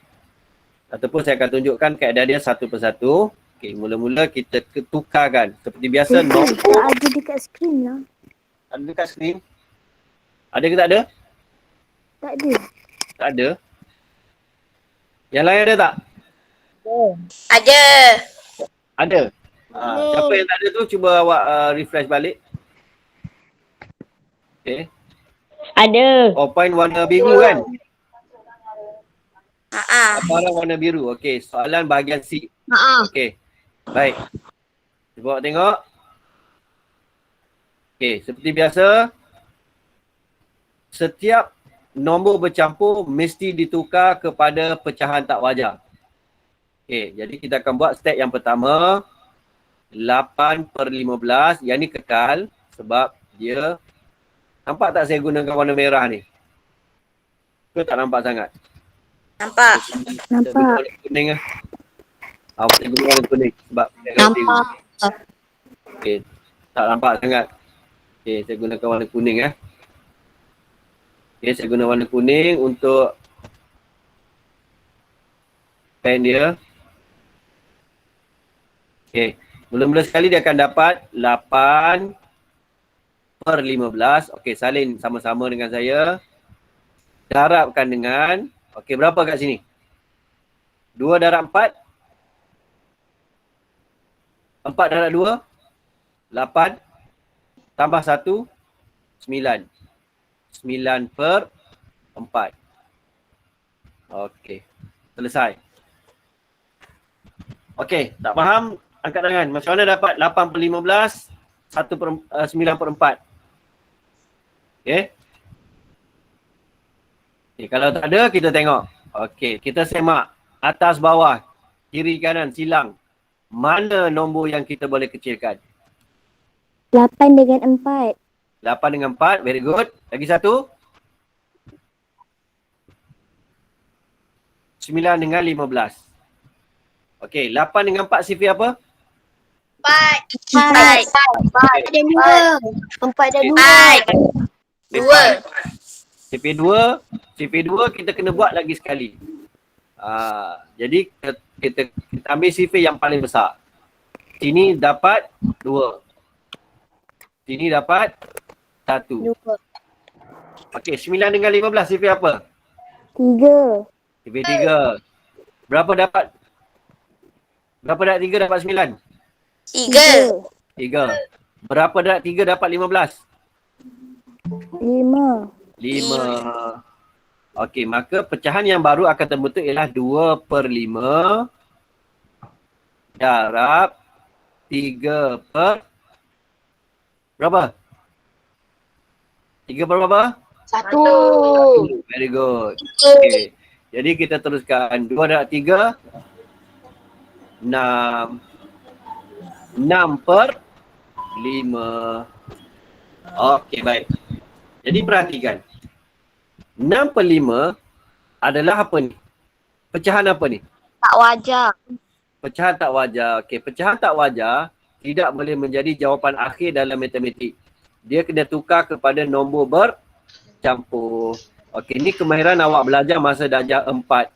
ataupun saya akan tunjukkan kaedah dia satu persatu. Okay, mula-mula kita tukarkan. Seperti biasa, nombor. Ada dekat skrin lah. Ada dekat skrin? Ada ke tak ada? Tak ada. Tak ada. Yang lain ada tak? Ada. Ada. Siapa yang tak ada tu cuba awak refresh balik. Okay. Ada. Oh, point warna biru kan? Aparan warna biru. Okey, soalan bahagian C. Okey. Baik. Cuba awak tengok. Okey, seperti biasa setiap nombor bercampur mesti ditukar kepada pecahan tak wajar. Okey, jadi kita akan buat step yang pertama. 8/15. Yang ni kekal sebab dia, nampak tak saya gunakan warna merah ni? Ke tak nampak sangat? Nampak. Nampak. Warna kuning lah. Saya guna warna kuning sebab Nampak. okay. Tak nampak sangat. Okay, saya gunakan warna kuning Okay, saya guna warna kuning untuk pen dia. Okay, mula-mula sekali dia akan dapat 8/15. Okay, salin sama-sama dengan saya. Darabkan dengan, okay, berapa kat sini? 2 darab 4. 4 darab 2. 8. Tambah 1. 9. 9/4. Okey. Selesai. Okey, tak faham? Angkat tangan. Macam mana dapat 8/15? 9/4. Okey. Okay, kalau tak ada, kita tengok. Okey, kita semak. Atas, bawah, kiri, kanan, silang. Mana nombor yang kita boleh kecilkan? 8 dengan 4. 8 dengan 4, very good. Lagi satu. 9 dengan 15. Okey, 8 dengan 4 Sifi apa? 4. Ada 2. 4 ada 2. 2. CP2 kita kena buat lagi sekali. Jadi kita ambil sifir yang paling besar. Sini dapat 2. Sini dapat 1. 2. Okey, 9 dengan 15 sifir apa? 3. Sifir 3. Berapa dapat 3 dapat 9? 3. 3. Berapa dapat 3 dapat 15? 5. 5. Okey, maka pecahan yang baru akan terbentuk ialah 2/5 darab 3 per berapa? 3 per berapa? 1. Very good. Okey. Jadi kita teruskan 2 darab 3 6. 6/5. Okey, baik. Jadi perhatikan. 6/5 adalah apa ni? Pecahan apa ni? Tak wajar. Pecahan tak wajar. Okey, pecahan tak wajar tidak boleh menjadi jawapan akhir dalam matematik. Dia kena tukar kepada nombor bercampur. Okey, ni kemahiran awak belajar masa darjah 4.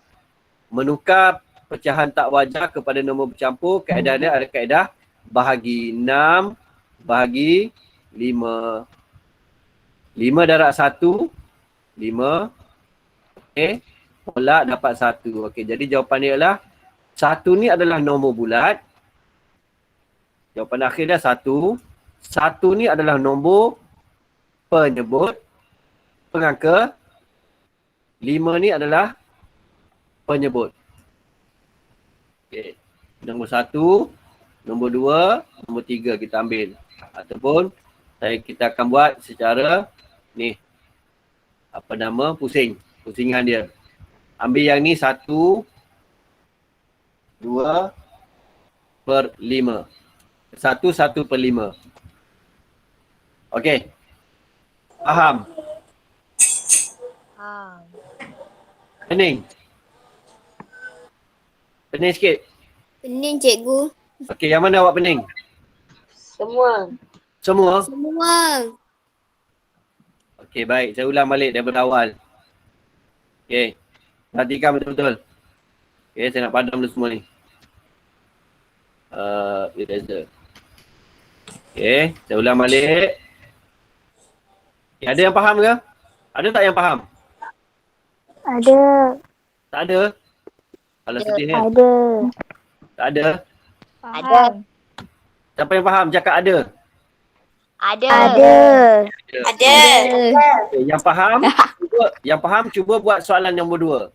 Menukar pecahan tak wajar kepada nombor bercampur, kaedah dia ada kaedah bahagi 6 bahagi 5. 5 darab 1, 5. Okey, tolak dapat 1. Okey, jadi jawapan dia adalah 1 ni adalah nombor bulat. Jawapan akhir dia 1. 1 ni adalah nombor penyebut pengangka. 5 ni adalah penyebut. Okey, nombor 1, nombor 2, nombor 3 kita ambil. Ataupun kita akan buat secara ni. Apa nama? Pusingan dia. Ambil yang ni 1, 2/5. 1/5. Okey. Faham? Pening? Pening sikit? Pening cikgu. Okey, yang mana awak pening? Semua. Semua? Semua. Okey, baik. Saya ulang balik daripada awal. Okey. Perhatikan betul-betul. Okey, saya nak padam dulu semua ni. Eraser. Okey, saya ulang balik. Okay, ada yang faham ke? Ada tak yang faham? Ada. Tak ada? Kalau sedih ni. Ada. Tak ada? Ada. Siapa yang faham cakap ada? Ada. Okay, yang faham cuba buat soalan nombor 2.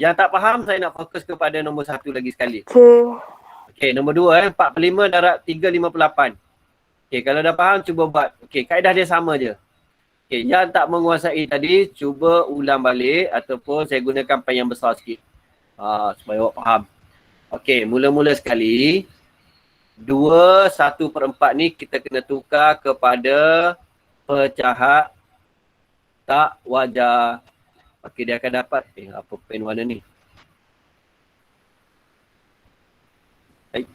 Yang tak faham saya nak fokus kepada nombor 1 lagi sekali. Okey, nombor 2 4/5 darab 3/58. Okey, kalau dah faham cuba buat. Okey, kaedah dia sama je. Okey, yang tak menguasai tadi cuba ulang balik ataupun saya gunakan pen yang besar sikit. Supaya awak faham. Okey, mula-mula sekali 2/1/4 ni kita kena tukar kepada pecahan tak wajar. Okey, dia akan dapat apa pen warna ni? Baik.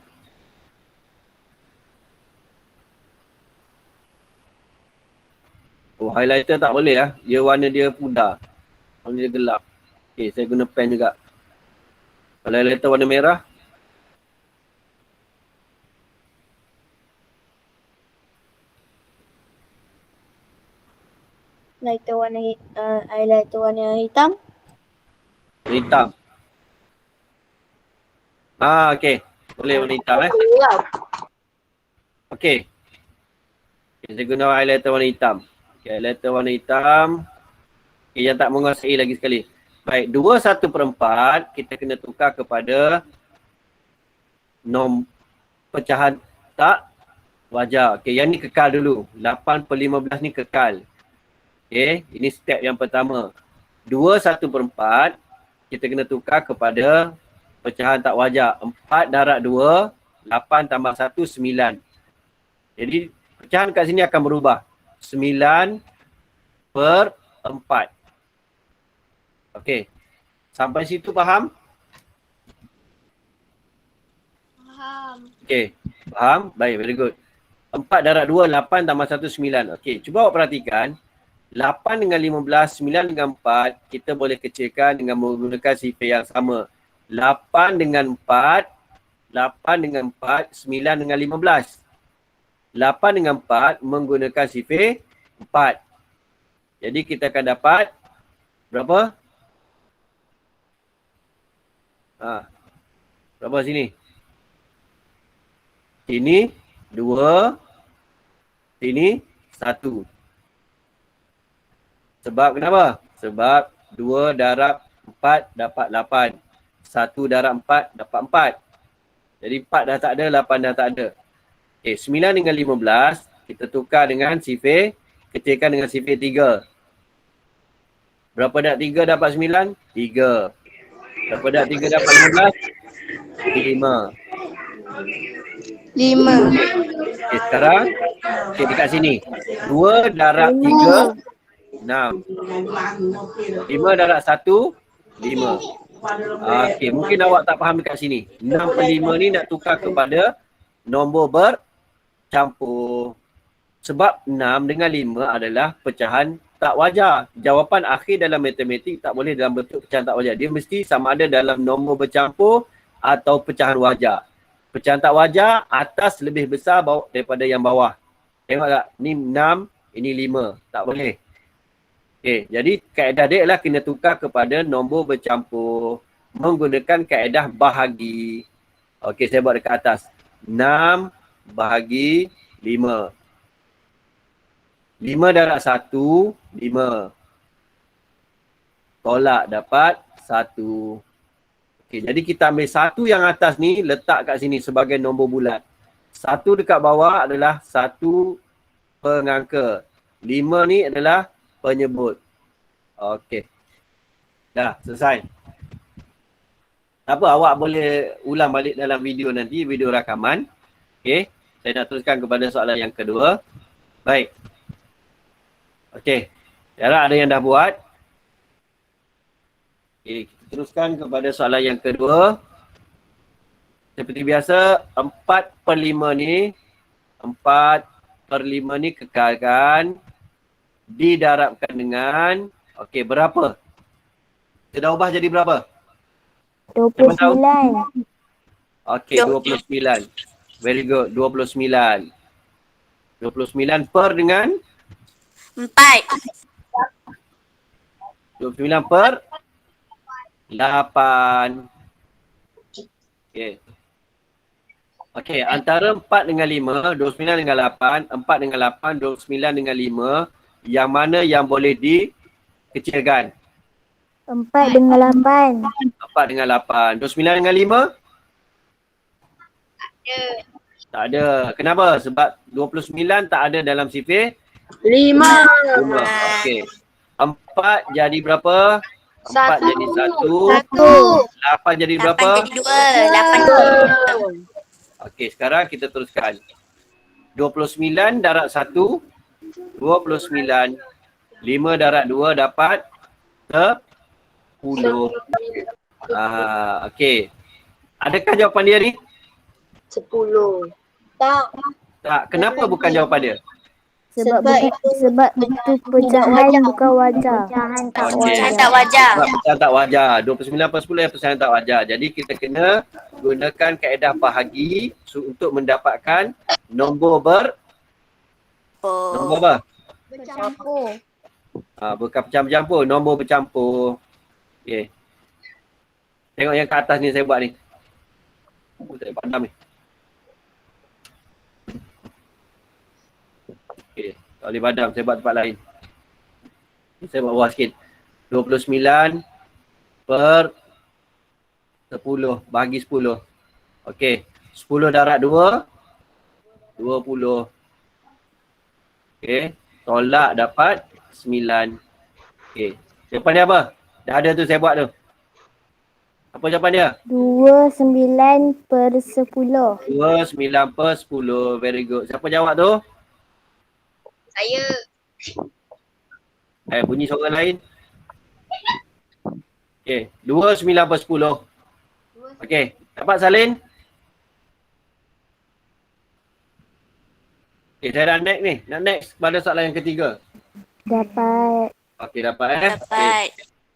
Oh, highlighter tak boleh lah. Dia warna dia pudar. Warna dia gelap. Okey, saya guna pen juga. Kalau highlighter warna merah. Highlighter warna hitam. Hitam. Okey. Boleh warna hitam Okey. Saya guna highlighter warna hitam. Okey, highlighter warna hitam. Okey, yang tak menguasai lagi sekali. Baik, 2/1/4 kita kena tukar kepada pecahan tak wajar. Okey, yang ni kekal dulu. 8/15 ni kekal. Okey, ini step yang pertama. 2/1/4 kita kena tukar kepada pecahan tak wajar. 4 darab 2, 8 tambah 1, 9. Jadi pecahan kat sini akan berubah. 9/4. Okey. Sampai situ faham? Okey. Faham? Baik, very good. 4 darab 2, 8 tambah 1, 9. Okey, cuba awak perhatikan. 8 dengan 15, 9 dengan 4, kita boleh kecilkan dengan menggunakan sifar yang sama. 8 dengan 4, 8 dengan 4, 9 dengan 15. 8 dengan 4 menggunakan sifar 4. Jadi kita akan dapat berapa? Berapa sini? Sini 2, sini 1. Sebab kenapa? Sebab 2 darab 4 dapat 8. 1 darab 4 dapat 4. Jadi 4 dah tak ada, 8 dah tak ada. Okay, 9 dengan 15 kita tukar dengan sifar, kecilkan dengan sifar 3. Berapa darab 3 dapat 9? 3. Berapa darab 3 dapat 15? 5. 5. Okay, sekarang dekat sini. 2 darab 3, 6. 5 darab 1, 5. Okey, mungkin awak tak faham dekat sini. 6 per 5 ni nak tukar kepada nombor bercampur. Sebab 6 dengan 5 adalah pecahan tak wajar. Jawapan akhir dalam matematik tak boleh dalam bentuk pecahan tak wajar. Dia mesti sama ada dalam nombor bercampur atau pecahan wajar. Pecahan tak wajar, atas lebih besar daripada yang bawah. Tengok tak? Ni 6, ini 5. Tak boleh. Okay, jadi kaedah dia adalah kena tukar kepada nombor bercampur menggunakan kaedah bahagi. Okey, saya buat dekat atas. 6 bahagi 5. 5 darab 1, 5. Tolak dapat 1. Okey, jadi kita ambil 1 yang atas ni letak kat sini sebagai nombor bulat. 1 dekat bawah adalah 1 pengangka. 5 ni adalah penyebut. Okey. Dah, selesai. Tak apa, awak boleh ulang balik dalam video nanti, video rakaman. Okey. Saya nak teruskan kepada soalan yang kedua. Baik. Okey. Sekarang ada yang dah buat. Okey, kita teruskan kepada soalan yang kedua. Seperti biasa, 4 per 5 ni, 4 per 5 ni kekalkan. Didarabkan dengan, okey, berapa? Kita dah ubah jadi berapa? 29. Okey, 29. Very good, 29. 29 per dengan? 4. 29 per 8. Okey. Okey, antara 4 dengan 5, 29 dengan 8, 4 dengan 8, 29 dengan 5, yang mana yang boleh dikecilkan? 4 dengan 8. 4 dengan 8. 29 dengan 5? Tak ada. Kenapa? Sebab 29 tak ada dalam sifar 5. 5. Okey. 4 jadi berapa? 4 jadi 1. 8 jadi berapa? 8 jadi 2. 8 Okey, sekarang kita teruskan. 29 darab 1, 29. 5 darab 2 dapat 10. Okey. Adakah jawapan dia ni? 10. Tak. Kenapa bukan jawapan dia? Sebab itu pecahan bukan wajar. Pecahan tak Okey. Pecahan tak wajar. Sebab pecahan tak wajar. 29 per 10 yang pecahan tak wajar. Jadi kita kena gunakan kaedah bahagi untuk mendapatkan nombor nombor apa? Bercampur. Bukan bercampur, nombor bercampur. Okey. Tengok yang kat atas ni saya buat ni. Tak padam ni. Okey, tak boleh padam, saya buat tempat lain. Saya buat bawah sikit. 29 per 10 bagi 10. Okey, 10 darab 2, 20. Okey, tolak dapat 9. Okey, jawapan dia apa? Dah ada tu saya buat tu. Apa jawapan dia? 29 per 10. 29 per 10. Very good. Siapa jawab tu? Saya. Bunyi suara lain. Okey, 29 per 10. Okey, dapat salin? Okay, saya dah next ni. Nak next pada soalan yang ketiga. Dapat. Okay, dapat Okay. Dapat.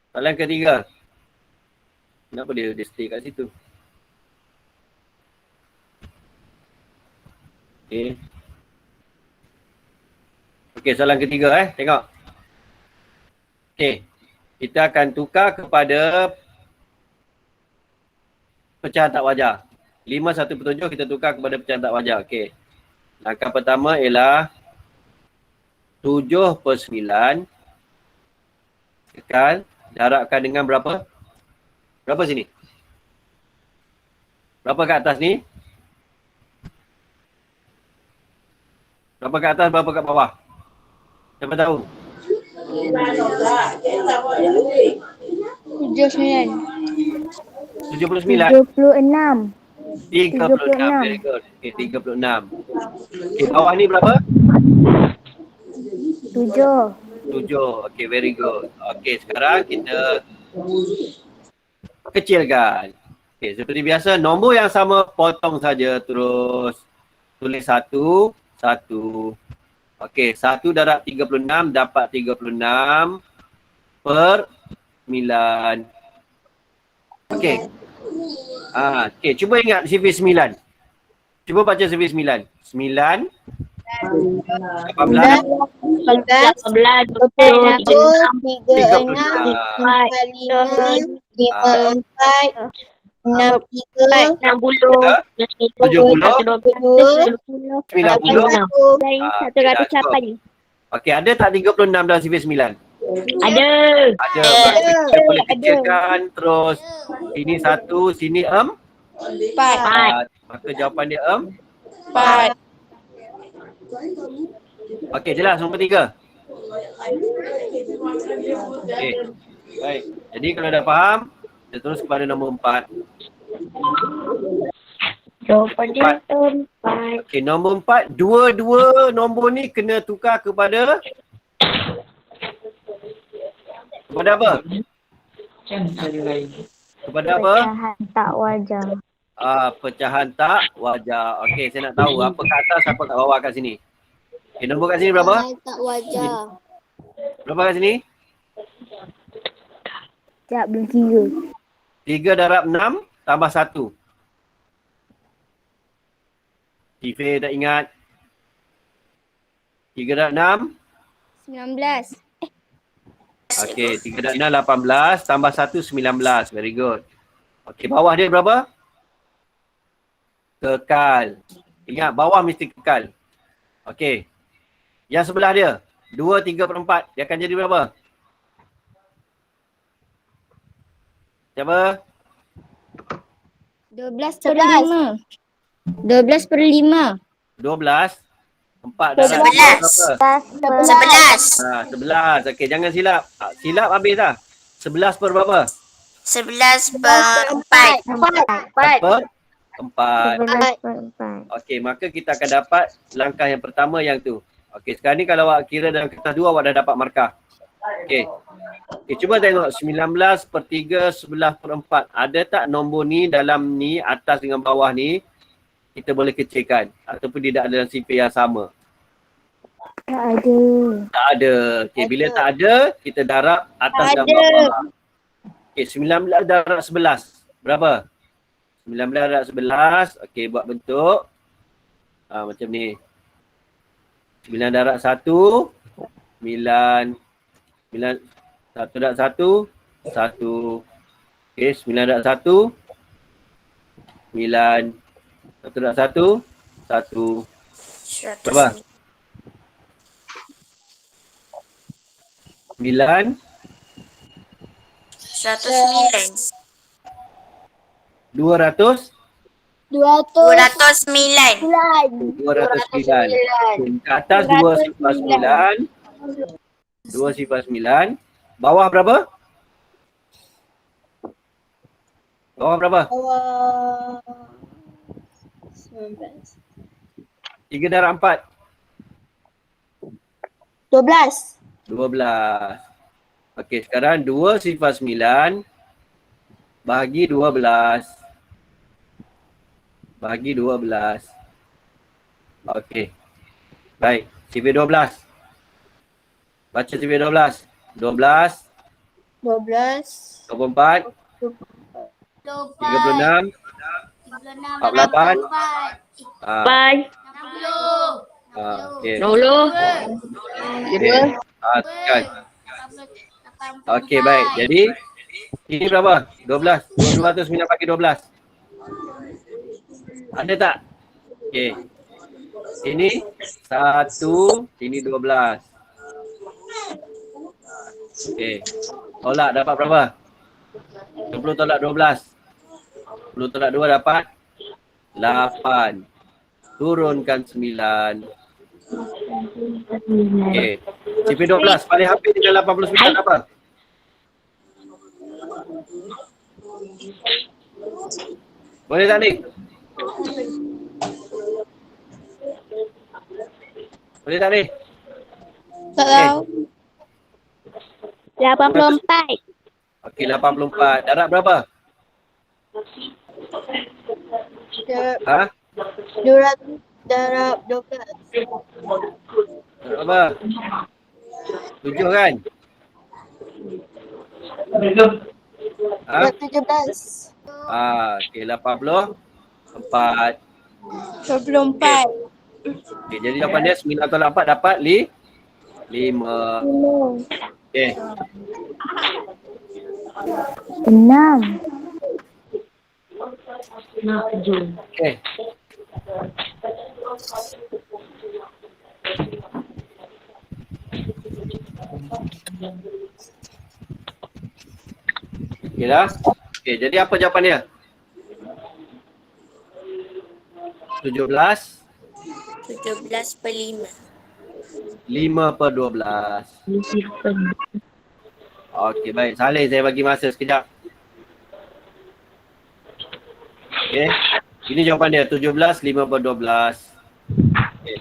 Soalan ketiga. Kenapa dia stay kat situ? Okay. Okay, soalan ketiga Tengok. Okay. Kita akan tukar kepada pecahan tak wajar. 5, 1 per 7 kita tukar kepada pecahan tak wajar. Okay. Langkah pertama ialah 7 per 9 kekal darabkan dengan berapa? Berapa sini? Berapa kat atas ni? Berapa kat atas, berapa kat bawah? Siapa tahu? 79. 79? 36. 36. Very good. Okay, 36. Okay, bawah ni berapa? 7. 7. Okay, very good. Okay, sekarang kita kecilkan. Okay, seperti biasa, nombor yang sama potong saja terus. Tulis 1, 1. Okay, 1 darab 36 dapat 36 per 9. Okay. Okay, cuba ingat sifir 9. Cuba baca sifir 9. 9, 18, 90. Okey, ada tak 36 dalam sifir 9? Ada. Ada. Berarti kita boleh kecilkan terus. Sini 1, sini 4. Maka jawapan dia 4. Okey, jelas nombor 3. Okey. Baik. Jadi kalau dah faham, kita terus kepada nombor 4. Jawapan dia 4. Okey, nombor 4, dua-dua nombor ni kena tukar kepada apa? Kepada apa? Pecahan tak wajar. Pecahan tak wajar. Okey, saya nak tahu apa kat atas, apa kat bawah kat sini. Okey, nombor kat sini berapa? Tak wajar. Berapa kat sini? Sekejap, belum 3. 3 darab 6 tambah 1. Tifeh tak ingat. 3 darab 6. 19. Okey, 3 darab 6, 18. Tambah 1, 19. Very good. Okey, bawah dia berapa? Kekal. Ingat, bawah mesti kekal. Okey. Yang sebelah dia. 2, 3 per 4. Dia akan jadi berapa? Siapa? 12 per 5. 12 per 5. 12. 4 darab 11. 11. Okey, jangan silap. Silap habis dah. 11 per berapa? 11 per 4. 4. 4. 11 per 4. Okey, maka kita akan dapat langkah yang pertama yang tu. Okey, sekarang ni kalau awak kira dalam kertas 2, awak dah dapat markah. Okey. Okey, cuba tengok 19 per 3, 11 per 4. Ada tak nombor ni dalam ni, atas dengan bawah ni, kita boleh kecilkan ataupun tidak ada dalam sifir yang sama? Tak ada. Tak ada. Okey, bila tak ada, kita darab atas dan bawah. Okey, 19 darab 11. Berapa? 19 darab 11. Okey, buat bentuk. Macam ni. 9 darab 1. 9. 1 darab 1. 1. Okey, 9 darab 1. 9. 1 darab 1. 1. Berapa? 9. 109. 200. 209. 209. Ke atas 209. 209. Bawah berapa? Bawah berapa? 3 darab 4. 12. 12. Okey, sekarang 2/9 bahagi 12. Bahagi 12. Okey. Baik. CV12. Baca CV12. 12, 12. 24, 36, 48. Ah, 4, okey. 60, Okey. Tekan. Okey, baik. Jadi ini berapa? 12. 22 tu 9 bagi 12. Ada tak? Okey. Ini 1, ini 12. Okey. Tolak dapat berapa? 20 tolak 12. 10 tolak 2 dapat 8. Turunkan 9. Okey. CP12 paling hampir dengan 89 apa? Boleh tak ni? Boleh tak ni? Tak Okey. tahu. 84, Okey, 84. Darab berapa? Ha? 200 darab 12. Darab apa? 7 kan? Ha? 17. Okey, 84. 24. Okey, jadi jawapan dia 9 tolak 4 dapat 5. Okey. 6. Okey. Okey dah. Okey, jadi apa jawapan dia? 17, 17 per 5. 5 per 12. Okey, baik. Saleh, saya bagi masa sekejap. Okey. Ini jawapan dia. 17, 5 per 12. Okey.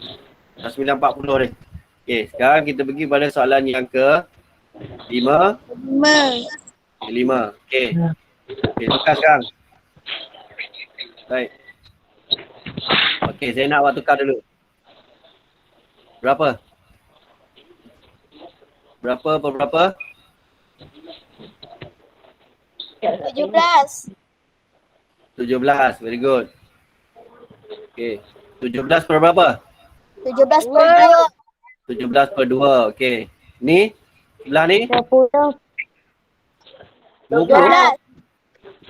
Dah 9.40 ni. Okey, sekarang kita pergi pada soalan yang ke 5. 5. Okey. Okey, tukar sekarang. Baik. Okey, saya nak awak tukar dulu. Berapa? Berapa per berapa? 17. 17. Very good. Okey. 17 per berapa? 17 per 2. 17 per 2. Okey. Ni? Sebelah ni? 20. 12.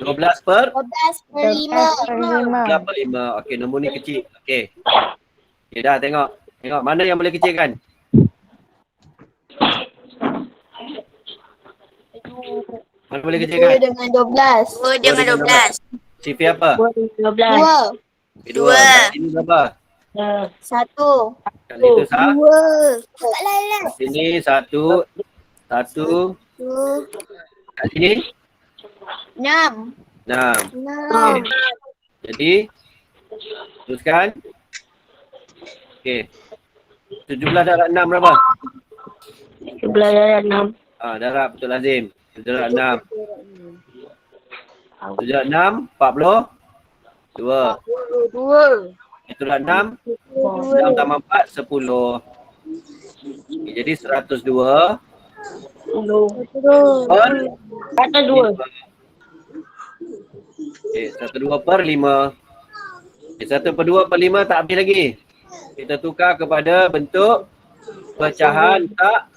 12 per? 12 per 5. 12 per 5. Okey, nombor ni kecil. Okey. Okey, dah tengok. Tengok mana yang boleh kecilkan? Mana boleh 2 kecilkan? dengan 12. 2 dengan 12. CV apa? 12, 2. Okay, 2. Dua. Kat sini berapa? 1. Kat situ sah. 2. Tak lain. Kat sini 1. 1. 2. Kat sini 6. 6. 6. Jadi teruskan. Okey. 17 darab 6 berapa? 11 darab 6. Darab betul lazim. 7 darab 6. 7 darab 6 42. 2. 7 darab 6 6 tambah 4 10. Okay, jadi 102 per 102. Okay, 102 per 5. Okay, 1 per 2 per 5 tak habis lagi. Kita tukar kepada bentuk pecahan tak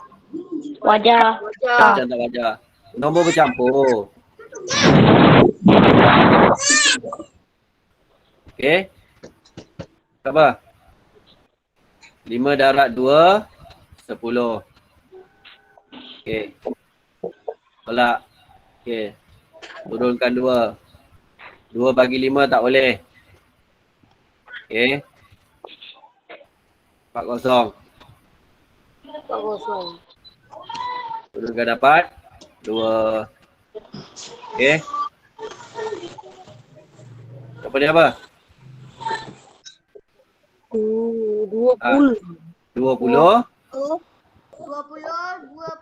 Wajah. pecahan tak wajah. Nombor bercampur. Okey. Berapa? 5 darab 2 10. Okey. Tolak. Okey. Turunkan 2. 2 bagi 5 tak boleh. Okey. 40. 40. Turunkan dapat 2. Okey. Apa dia apa? 20. 20. 2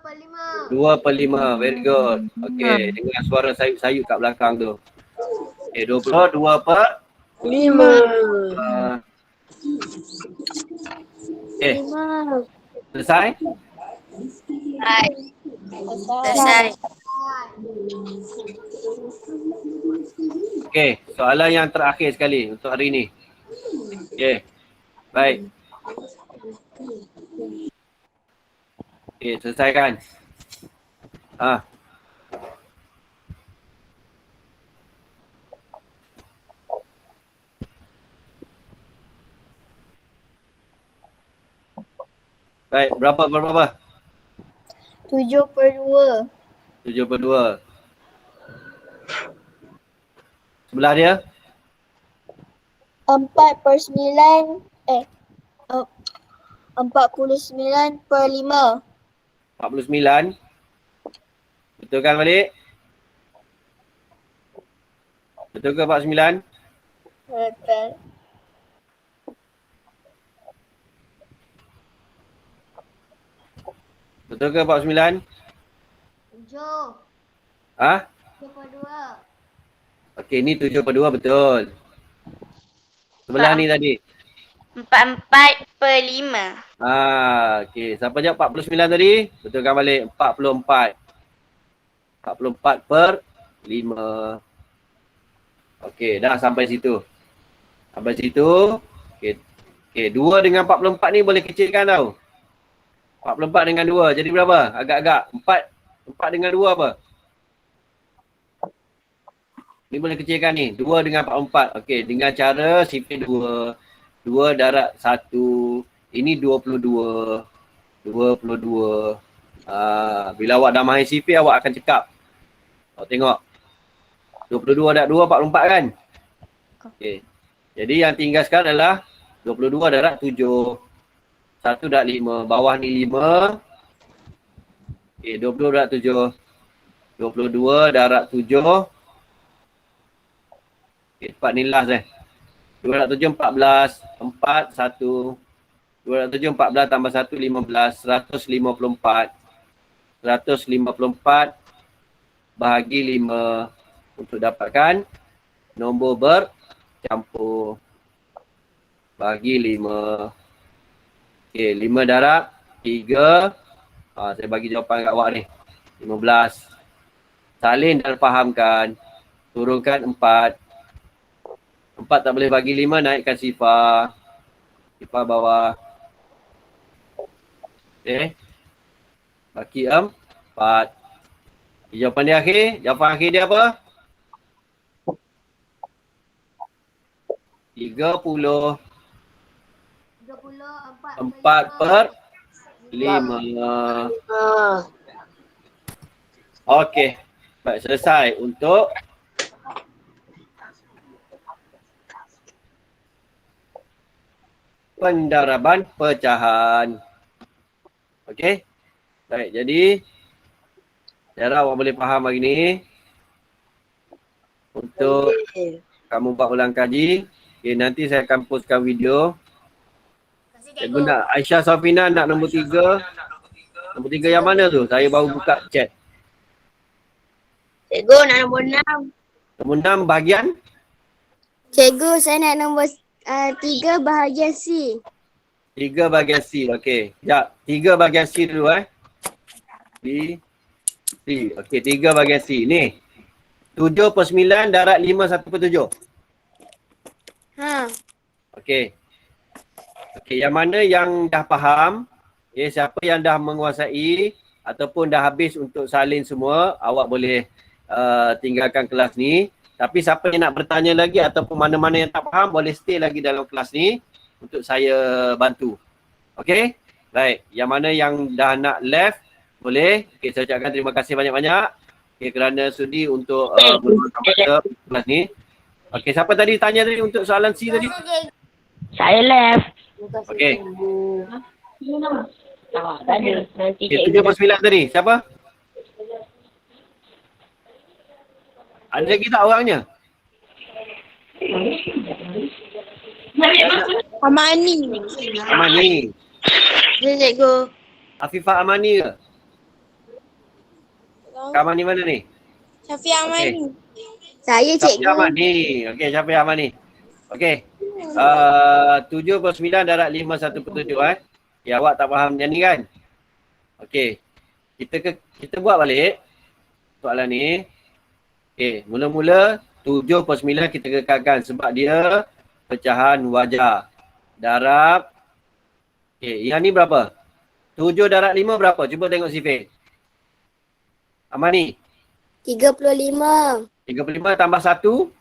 per 5. 2 per 5. Very good. Okey. Dengan suara sayup-sayup kat belakang tu. Okey. 20. 2 per 5. Okay. Selesai? Selesai. Okay. Soalan yang terakhir sekali untuk hari ni. Okay. Baik. Okay, selesaikan. Baik, berapa? 7/2. 7/2. Sebelah dia? 4/9. 49/5. 49. Betul kan balik? Betul ke 49? Betul. Betul ke 49? 7. Ah? 7/2. Okey, ni 7/2 betul. Sebelah ni tadi. 44/5. Okey. Siapa jawab 49 tadi? Betulkan balik. 44. 44/5. Okey, dah sampai situ. Sampai situ. Okey, 2 dengan 44 ni boleh kecilkan tau. 44 dengan 2. Jadi berapa? Agak-agak. 4 dengan 2 apa? Ni boleh kecilkan ni. 2 dengan 44. Okey, dengan cara sipit 2. 2 darab 1. Ini 22. 22. Bila awak dah mahir sipit, awak akan cekap. Awak tengok. 22 darab 2, 44 kan? Okey. Jadi yang tinggal sekarang adalah 22 darab 7. 1 darab 5. Bawah ni 5. Okey, 20 darab 7. 22 darab 7. Okey, cepat ni last 2 darab 7, 14. 4, 1. 2 darab 7, 14 tambah 1, 15. 154. 154 bahagi 5 untuk dapatkan nombor bercampur. Bagi 5. Okey, 5 darab 3. Saya bagi jawapan kat awak ni. 15. Salin dan fahamkan. Turunkan 4. 4 tak boleh bagi 5, naikkan sifar. Sifar bawah. Okey. Bagi 4. Jawapan dia akhir. Jawapan akhir dia apa? 30. 4/5. Okey. Baik, selesai untuk pendaraban pecahan. Okey. Baik, jadi saya harap awak boleh faham hari ni. Untuk kamu buat ulang kaji. Okay, nanti saya akan postkan video. Cikgu nak Aisyah Safina nak nombor 3. Nombor 3 yang mana tu? Saya baru buka chat. Cikgu nak nombor 6. Nombor 6 bahagian? Cikgu, saya nak nombor 3 bahagian C. 3 bahagian C. Okey. Sekejap. 3 bahagian C dulu B, C. Okey, 3 bahagian C. Ni. 7/9 darab 5 1/7. Okey. Okey, yang mana yang dah faham, siapa yang dah menguasai ataupun dah habis untuk salin semua, awak boleh tinggalkan kelas ni. Tapi siapa yang nak bertanya lagi ataupun mana-mana yang tak faham, boleh stay lagi dalam kelas ni untuk saya bantu. Okey? Baik, yang mana yang dah nak left, boleh. Okey, saya ucapkan terima kasih banyak-banyak kerana sudi untuk bersama kelas ni. Okey, siapa tadi tanya tadi untuk soalan C tadi? Saya left. Okey. Nanti Okay, cikgu 7/9 tadi. Siapa? Ada lagi tak orangnya? Amani. Amani. Ya, cikgu. Afifah Amani ke? Kak Amani mana ni? Syafiq Amani. Okey. Saya, Syafiq cikgu. Amani. Okey, Syafiq Amani. Okey. 7/9 darab 5 1/7 Ya, awak tak faham yang ni kan? Okey. Kita buat balik soalan ni. Okey, mula-mula 7/9 kita kekalkan sebab dia pecahan wajar. Darab. Okey, yang ni berapa? 7 darab 5 berapa? Cuba tengok Sifir. Amani. 35. 35 tambah 1.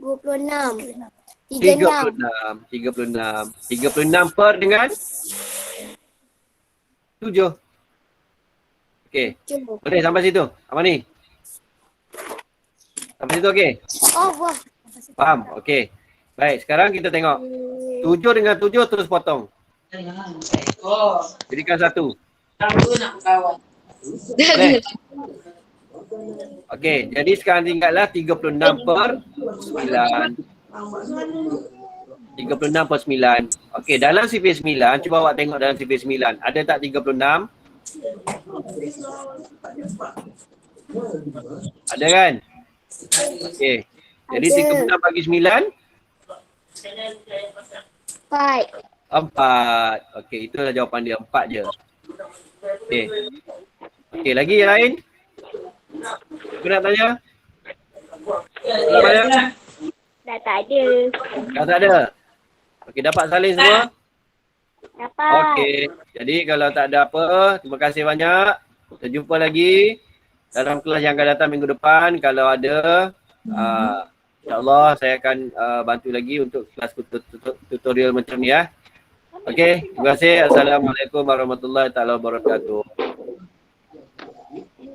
26. 36 per dengan 7. Okey. Boleh sampai situ? Amani. Sampai situ okey? Oh, wah. Faham? Okey. Baik, sekarang kita tengok. 7 dengan 7 terus potong. Jadikan 1. Boleh? Okey, jadi sekarang tinggallah 36 per 9. 36 per 9. Okey, dalam sifir 9, cuba awak tengok dalam sifir 9. Ada tak 36? Ada kan? Okey. Jadi 36 bagi 9? 4. 4. Okey, itulah jawapan dia. 4 je. Okey. Okey, lagi yang lain? Aku nak tanya? Nak tanya? Dah tak ada. Dah tak ada? Okey, dapat salin semua? Dapat. Okey. Jadi kalau tak ada apa, terima kasih banyak. Kita jumpa lagi dalam kelas yang akan datang minggu depan. Kalau ada, insyaAllah saya akan bantu lagi untuk kelas tutorial macam ni ya. Okey, terima kasih. Assalamualaikum warahmatullahi taala wabarakatuh.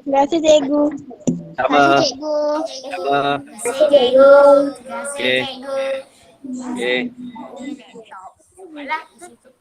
Terima kasih cikgu. Sama. Cikgu. Sama. Terima kasih, cikgu. Okey. Okey. Cikgu.